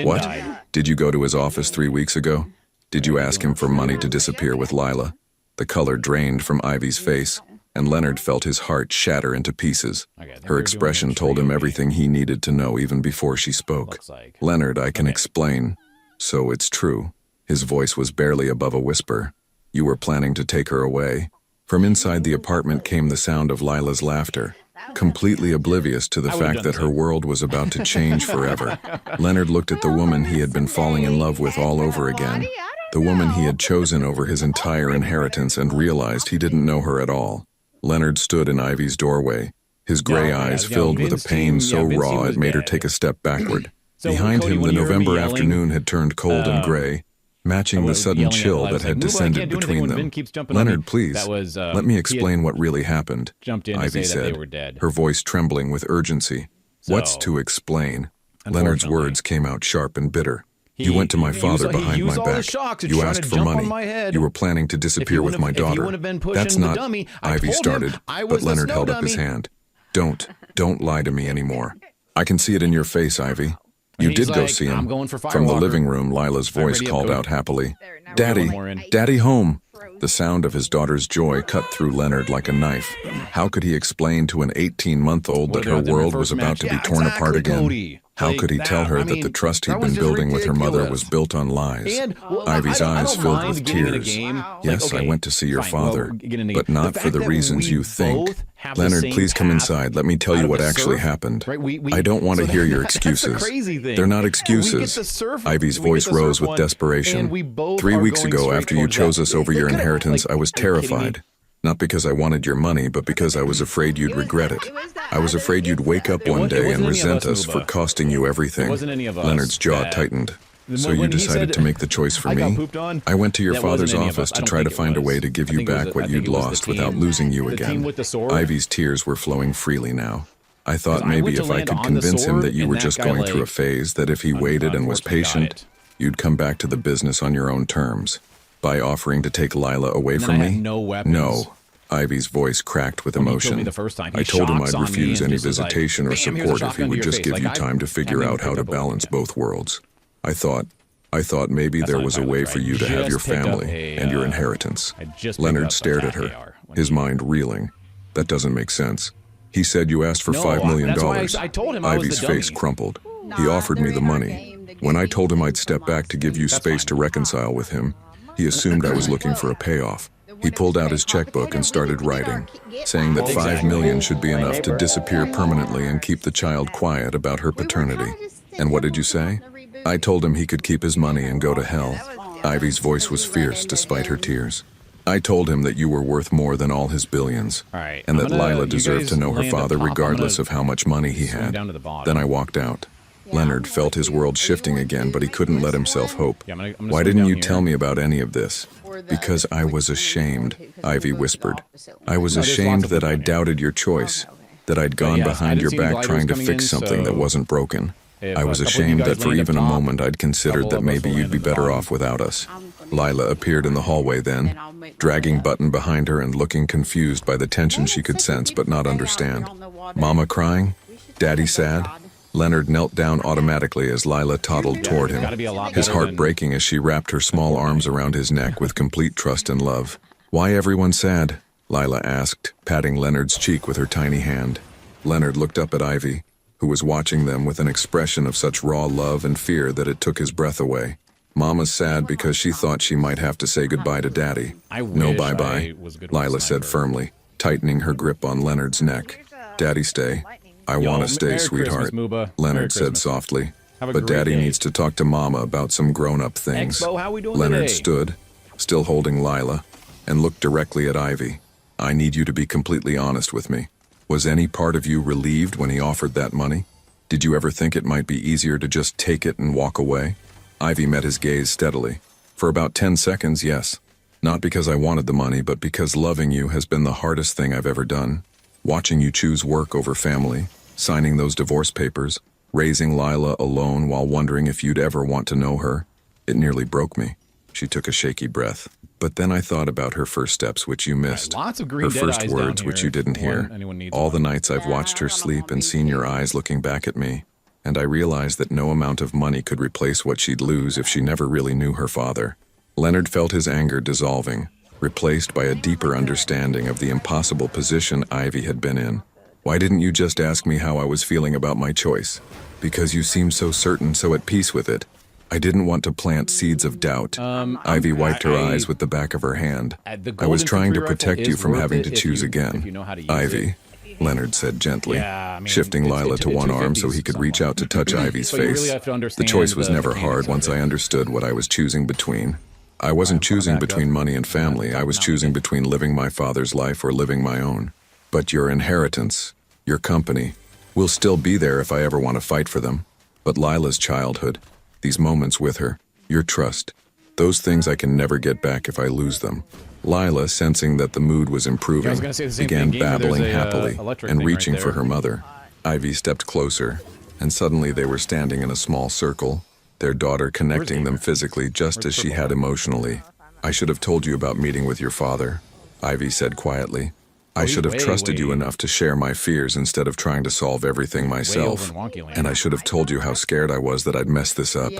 "What? Did you go to his office 3 weeks ago? Did you ask him for money to disappear with Lila?" The color drained from Ivy's face, and Leonard felt his heart shatter into pieces. Her expression told him everything he needed to know even before she spoke. "Leonard, I can explain. So it's true." His voice was barely above a whisper. "You were planning to take her away?" From inside the apartment came the sound of Lila's laughter, completely oblivious to the fact that her world was about to change forever. Leonard looked at the woman he had been falling in love with all over again, the woman he had chosen over his entire inheritance, and realized he didn't know her at all. Leonard stood in Ivy's doorway, his gray eyes filled with a pain so raw it made her take a step backward. Behind him, the November afternoon had turned cold and gray, matching the sudden chill that had descended between them. "Leonard, please, let me explain what really happened," Ivy said, her voice trembling with urgency. "What's to explain?" Leonard's words came out sharp and bitter. "You went to my father behind my back. You asked for money. You were planning to disappear with my daughter." "That's not," Ivy started, but Leonard held up his hand. Don't lie to me anymore. I can see it in your face, Ivy. You did go see him." From the living room, Lila's voice called out happily, "Daddy, Daddy home." The sound of his daughter's joy cut through Leonard like a knife. How could he explain to an 18-month-old that her world was about to be torn apart again? How could he tell her that the trust he'd been building with her mother was built on lies? Ivy's eyes filled with tears. "Yes, I went to see your father, but not for the reasons you think." have the Leonard, same please come path inside. Let me tell out you of what the actually surf, happened. right? I don't want to hear your That's excuses. the crazy thing. They're not We get excuses. the surf, Ivy's we get voice the surf rose with one, desperation. and we both 3 are weeks going ago, straight after you towards chose that. us over They your could've, inheritance, like, I was are you kidding me? terrified. Not because I wanted your money, but because I was afraid you'd regret it. I was afraid you'd wake up one day and resent us for costing you everything. It wasn't any of us Leonard's jaw that- tightened. So When you he decided said, to make the choice for "I got me? pooped on," I went to your that wasn't father's any of office us. I to don't try to think it find a was. way to give I you think it was back the- I what think you'd it was the lost team. without losing you The team again. with the sword. Ivy's tears were flowing freely now. I thought 'Cause I maybe went to if I land could on the convince him sword, that you and were that just guy, going through a like, phase, that if he waited and was unfortunately got patient, it. you'd come back to the business on your own terms. By offering to take Lila away And then from I had me? no weapons. No. Ivy's voice cracked with When he killed emotion. me the first time, he I told him shocks I'd on me refuse and any just was like, visitation or "Bam, here's a support if he shotgun to would your just face." give Like, you I time to figure haven't out how picked to up a weapon balance yet. both worlds. I thought maybe That's there not was a entirely way right. for you to have your Just picked up family and your inheritance. I just picked Leonard up a stared at cat her, AR when his he- mind reeling. That doesn't make sense. He said you asked for No, $5 million. that's why I told him I was the Ivy's face dummy. crumpled. He offered me the money. When I told him I'd step back to give you space to reconcile with him, he assumed I was looking for a payoff. He pulled out his checkbook and started writing, saying that $5 million should be enough to disappear permanently and keep the child quiet about her paternity. And what did you say? I told him he could keep his money and go to hell. Ivy's voice was fierce despite her tears. I told him that you were worth more than all his billions, All right, and I'm that gonna- Lila you deserved guys to know her land up father top. I'm regardless gonna of how much money he swing had. down to the bottom. Then I walked out. Leonard felt his world shifting again, but he couldn't let himself hope. Yeah, I'm gonna Why swing didn't down you here. tell me about any of this? Because I was ashamed, Ivy whispered. I was No, there's ashamed lots of that them I down here. doubted your choice, that I'd gone yes, I behind did your see back gliders trying to coming fix in, something that so wasn't broken. if I a was couple of you ashamed guys that for land up even a top, moment I'd considered couple that of us maybe will you'd land be at the better bottom. off without us. Lila appeared in the hallway then, dragging Button behind her and looking confused by the tension she could sense but not understand. Mama crying? Daddy sad? Leonard knelt down automatically as Lila toddled toward Gotta him, be a lot his better heart than- breaking as she wrapped her small arms around his neck with complete trust and love. Why everyone sad? Lila asked, patting Leonard's cheek with her tiny hand. Leonard looked up at Ivy, who was watching them with an expression of such raw love and fear that it took his breath away. Mama's sad because she thought she might have to say goodbye to Daddy. I No wish bye-bye, I was good with a Lila said sniper. firmly, tightening her grip on Leonard's neck. Daddy, stay. I want to stay, Merry sweetheart, Christmas, Mooba. Leonard Merry said Christmas. softly. Have a But great Daddy day. needs to talk to Mama about some grown-up things. Expo, how we doing Leonard today? stood, still holding Lila, and looked directly at Ivy. I need you to be completely honest with me. Was any part of you relieved when he offered that money? Did you ever think it might be easier to just take it and walk away? Ivy met his gaze steadily. For about 10 seconds, yes. Not because I wanted the money, but because loving you has been the hardest thing I've ever done. Watching you choose work over family, signing those divorce papers, raising Lila alone while wondering if you'd ever want to know her, it nearly broke me. She took a shaky breath. But then I thought about her first steps, which you missed. Lots of green Her dead first eyes words, down which here you didn't if hear. anyone needs All the one. nights I've watched her sleep and seen your eyes looking back at me. And I realized that no amount of money could replace what she'd lose if she never really knew her father. Leonard felt his anger dissolving, replaced by a deeper understanding of the impossible position Ivy had been in. Why didn't you just ask me how I was feeling about my choice? Because you seemed so certain, so at peace with it. I didn't want to plant seeds of doubt. Ivy wiped her eyes with the back of her hand. The I was golden trying to infantry protect rifle you is from worth having it to if choose you- again. if you know how to use Ivy, it. Leonard said gently, Yeah, I mean, shifting it's- Lila it's- to it's one arm so 250s he could reach out to touch Ivy's But you face. really have to The understand choice was the never mechanics hard of once it. I understood what I was choosing between. I wasn't choosing back between up. money and family. I was choosing between living my father's life or living my own. But your inheritance, your company, will still be there if I ever want to fight for them. But Lila's childhood, these moments with her, your trust, those things I can never get back if I lose them. Lila, sensing that the mood was improving, gonna say the same began thing, Gamer. There's babbling a, happily electric and thing right reaching for there. her mother. Ivy stepped closer, and suddenly they were standing in a small circle, their daughter connecting them physically just as she had emotionally. I should have told you about meeting with your father, Ivy said quietly. I should have trusted you enough to share my fears instead of trying to solve everything myself. over in Wonky Land. And I should have told you how scared I was that I'd mess this up,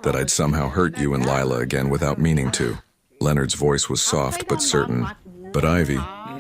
that I'd somehow hurt you and Lila again without meaning to. Leonard's voice was soft but certain. But Ivy,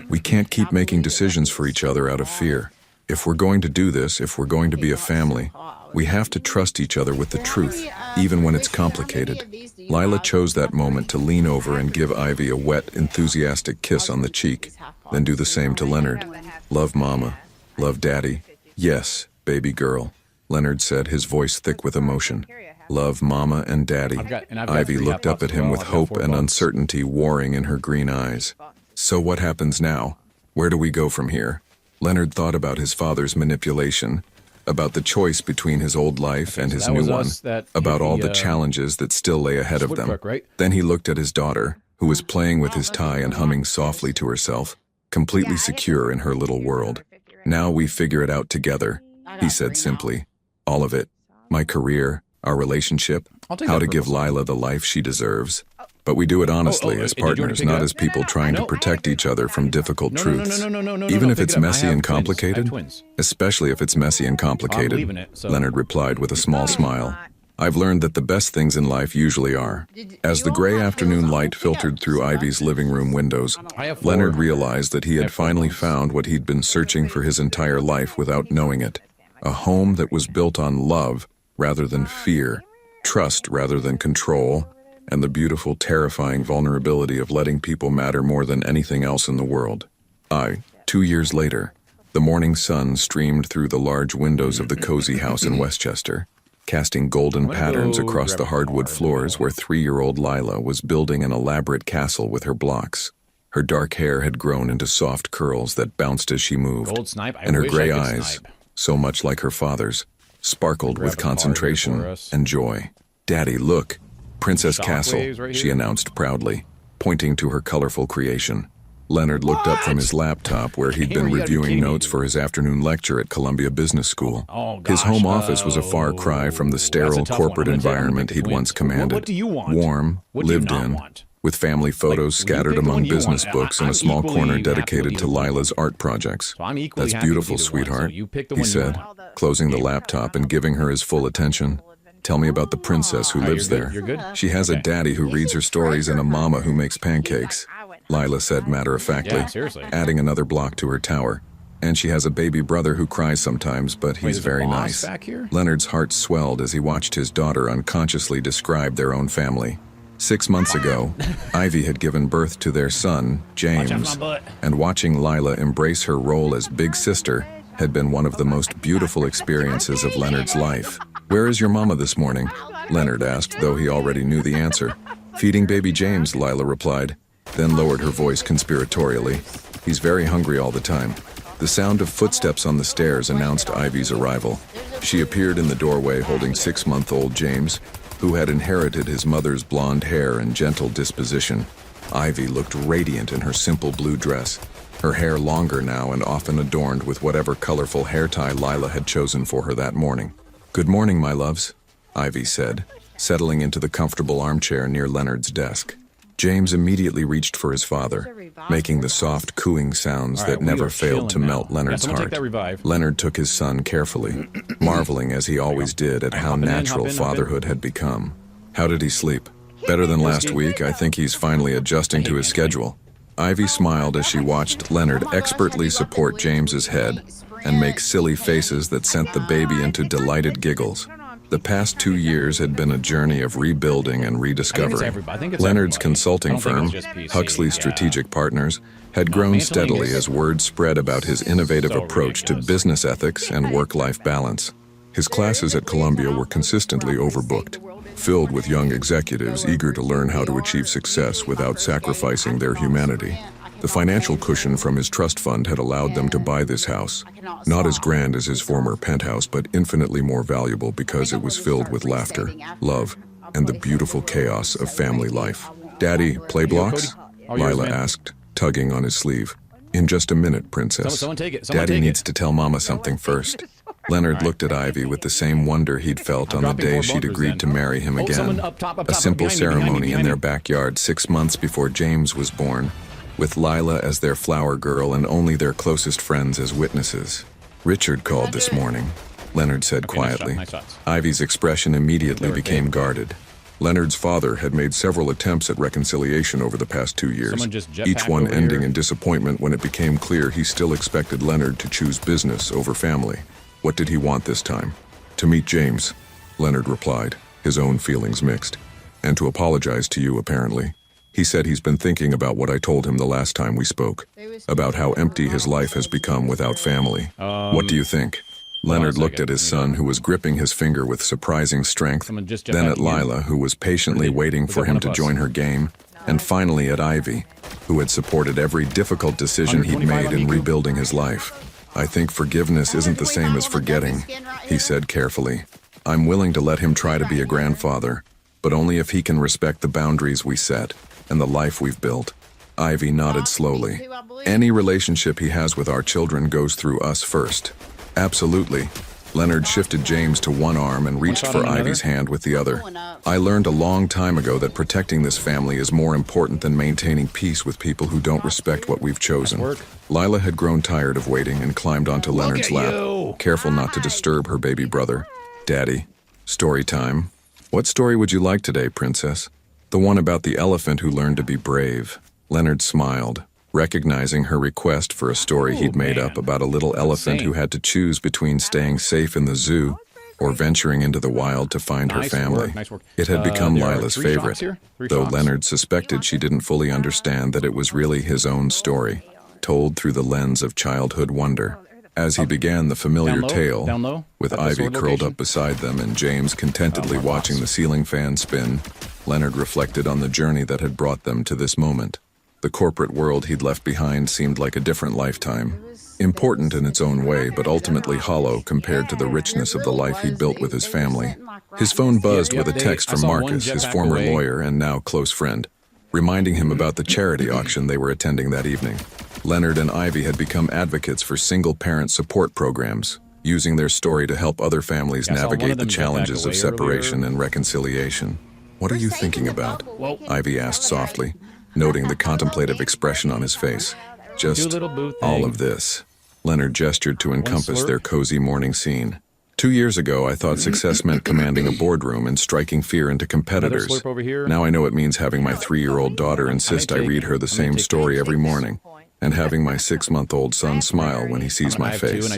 we can't keep making decisions for each other out of fear. If we're going to do this, if we're going to be a family, We have to trust each other with the truth, even when it's complicated. Lila chose that moment to lean over and give Ivy a wet, enthusiastic kiss on the cheek, then do the same to Leonard. Love Mama. Love Daddy. Yes, baby girl, Leonard said, his voice thick with emotion. Love Mama and Daddy. Ivy looked up at him with hope and uncertainty warring in her green eyes. So what happens now? Where do we go from here? Leonard thought about his father's manipulation, about the choice between his old life and his new one, about all the challenges that still lay ahead of them. Then he looked at his daughter, who was playing with his tie and humming softly to herself, completely secure in her little world. Now we figure it out together, he said simply. All of it. My career, our relationship, how to give Lila the life she deserves. But we do it honestly, as partners, not as people trying to protect each other from difficult truths. Even if it's messy and complicated? Especially if it's messy and complicated, Leonard replied with a small smile. I've learned that the best things in life usually are. As the gray afternoon light filtered through Ivy's living room windows, Leonard realized that he had finally found what he'd been searching for his entire life without knowing it. A home that was built on love rather than fear, trust rather than control, and the beautiful, terrifying vulnerability of letting people matter more than anything else in the world. 2 years later, the morning sun streamed through the large windows of the cozy house in Westchester, casting golden patterns across the hardwood floors where 3-year-old Lila was building an elaborate castle with her blocks. Her dark hair had grown into soft curls that bounced as she moved, and her gray eyes, so much like her father's, sparkled with concentration and joy. Daddy, look, Princess Castle, she announced proudly, pointing to her colorful creation. Leonard looked up from his laptop where he'd been reviewing notes for his afternoon lecture at Columbia Business School. His home office was a far cry from the sterile corporate environment he'd once commanded. Warm, lived in, with family photos scattered among business books and a small corner dedicated to Lila's art projects. That's beautiful, sweetheart, he said, closing the laptop and giving her his full attention. Tell me about the princess who lives there. She has a daddy who reads her stories and a mama who makes pancakes, Lila said matter-of-factly, adding another block to her tower. And she has a baby brother who cries sometimes, but he's very nice. Leonard's heart swelled as he watched his daughter unconsciously describe their own family. 6 months ago, Ivy had given birth to their son, James, and watching Lila embrace her role as big sister had been one of the most beautiful experiences of Leonard's life. Where is your mama this morning? Leonard asked, though he already knew the answer. Feeding baby James, Lila replied, then lowered her voice conspiratorially. He's very hungry all the time. The sound of footsteps on the stairs announced Ivy's arrival. She appeared in the doorway holding 6-month-old James, who had inherited his mother's blonde hair and gentle disposition. Ivy looked radiant in her simple blue dress, her hair longer now and often adorned with whatever colorful hair tie Lila had chosen for her that morning. Good morning, my loves, Ivy said, settling into the comfortable armchair near Leonard's desk. James immediately reached for his father, making the soft cooing sounds that never failed to melt Leonard's heart. Leonard took his son carefully, marveling as he always did at how natural fatherhood had become. How did he sleep? Better than last week. I think he's finally adjusting to his schedule. Ivy smiled as she watched Leonard expertly support James's head and make silly faces that sent the baby into delighted giggles. The past 2 years had been a journey of rebuilding and rediscovery. Leonard's consulting firm, Huxley Strategic Partners, had grown steadily as word spread about his innovative approach to business ethics and work-life balance. His classes at Columbia were consistently overbooked, filled with young executives eager to learn how to achieve success without sacrificing their humanity. The financial cushion from his trust fund had allowed them to buy this house, not as grand as his former penthouse, but infinitely more valuable because it was filled with laughter, love, and the beautiful chaos of family life. Daddy, play blocks? Lila asked, tugging on his sleeve. In just a minute, princess. Daddy needs to tell Mama something first. Leonard looked at Ivy with the same wonder he'd felt on the day she'd agreed to marry him again. A simple ceremony in their backyard 6 months before James was born, with Lila as their flower girl and only their closest friends as witnesses. Richard called this morning, Leonard said quietly. Ivy's expression immediately became guarded. Leonard's father had made several attempts at reconciliation over the past 2 years, each one ending in disappointment when it became clear he still expected Leonard to choose business over family. What did he want this time? To meet James, Leonard replied, his own feelings mixed. And to apologize to you, apparently. He said he's been thinking about what I told him the last time we spoke, about how empty his life has become without family. What do you think? Leonard looked at his son, who was gripping his finger with surprising strength, then at Lila, who was patiently waiting for him to join her game, and finally at Ivy, who had supported every difficult decision he'd made in rebuilding his life. I think forgiveness isn't the same as forgetting, he said carefully. I'm willing to let him try to be a grandfather, but only if he can respect the boundaries we set and the life we've built. Ivy nodded slowly. Any relationship he has with our children goes through us first. Absolutely. Leonard shifted James to one arm and reached for Ivy's hand with the other. I learned a long time ago that protecting this family is more important than maintaining peace with people who don't respect what we've chosen. Lila had grown tired of waiting and climbed onto Leonard's lap, careful not to disturb her baby brother. Daddy, story time. What story would you like today, princess? The one about the elephant who learned to be brave. Leonard smiled, recognizing her request for a story he'd made up about a little elephant who had to choose between staying safe in the zoo or venturing into the wild to find her family. It had become Lila's favorite, though Leonard suspected she didn't fully understand that it was really his own story, told through the lens of childhood wonder. As he began the familiar tale, with Ivy curled up beside them and James contentedly watching the ceiling fan spin, Leonard reflected on the journey that had brought them to this moment. The corporate world he'd left behind seemed like a different lifetime. Important in its own way, but ultimately hollow compared to the richness of the life he'd built with his family. His phone buzzed with a text from Marcus, his former lawyer and now close friend, reminding him about the charity auction they were attending that evening. Leonard and Ivy had become advocates for single-parent support programs, using their story to help other families navigate the challenges of separation and reconciliation. What are you thinking about? Ivy asked softly, noting the contemplative expression on his face. Just all of this. Leonard gestured to encompass their cozy morning scene. 2 years ago, I thought success meant commanding a boardroom and striking fear into competitors. Now I know it means having my 3-year-old daughter insist I read her the same story every morning, and having my 6-month-old son smile when he sees my face,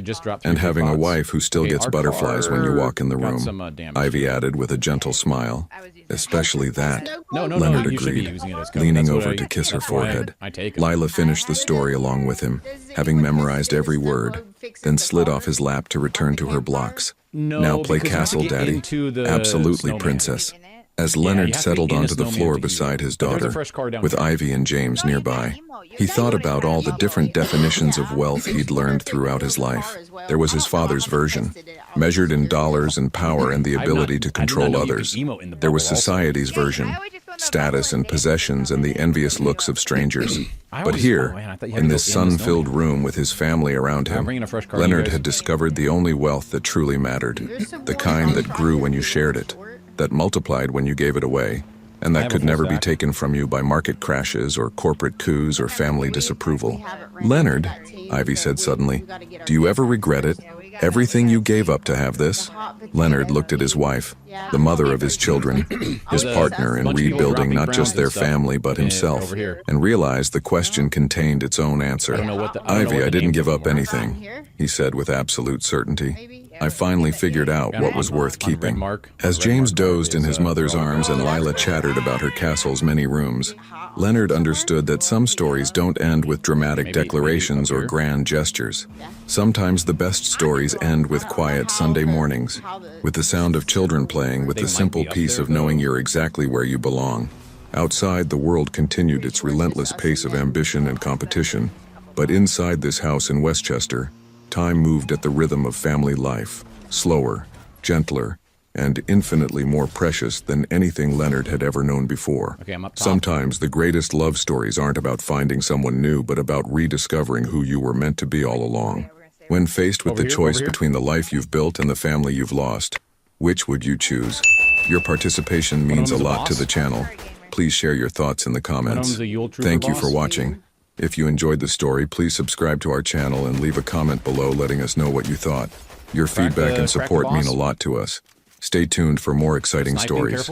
and having a wife who still gets butterflies when you walk in the room, Ivy added with a gentle smile. Especially that, Leonard agreed, leaning over to kiss her forehead. Lila finished the story along with him, having memorized every word, then slid off his lap to return to her blocks. Now play castle, Daddy. Absolutely, princess. As Leonard settled onto the floor beside his daughter, with Ivy and James nearby, he thought about all the different definitions of wealth he'd learned throughout his life. There was his father's version, measured in dollars and power and the ability to control others. There was society's version, status and possessions and the envious looks of strangers. But here, in this sun-filled room with his family around him, Leonard had discovered the only wealth that truly mattered, the kind that grew when you shared it, that multiplied when you gave it away, and that could never be taken from you by market crashes or corporate coups or family disapproval. Leonard, Ivy said suddenly, do you ever regret it? Everything you gave up to have this? Leonard looked at his wife, the mother of his children, his partner in rebuilding not just their family but himself, and realized the question contained its own answer. Ivy, I didn't give up anything, he said with absolute certainty. I finally figured out what was worth keeping. As James dozed in his mother's arms and Lila chattered about her castle's many rooms, Leonard understood that some stories don't end with dramatic declarations or grand gestures. Sometimes the best stories end with quiet Sunday mornings, with the sound of children playing, with the simple peace of knowing you're exactly where you belong. Outside, the world continued its relentless pace of ambition and competition, but inside this house in Westchester, time moved at the rhythm of family life, slower, gentler, and infinitely more precious than anything Leonard had ever known before. Sometimes the greatest love stories aren't about finding someone new, but about rediscovering who you were meant to be all along. When faced with the choice between the life you've built and the family you've lost, which would you choose? Your participation means a lot to the channel. Please share your thoughts in the comments. Thank you for watching. If you enjoyed the story, please subscribe to our channel and leave a comment below letting us know what you thought. Your feedback and support mean a lot to us. Stay tuned for more exciting stories.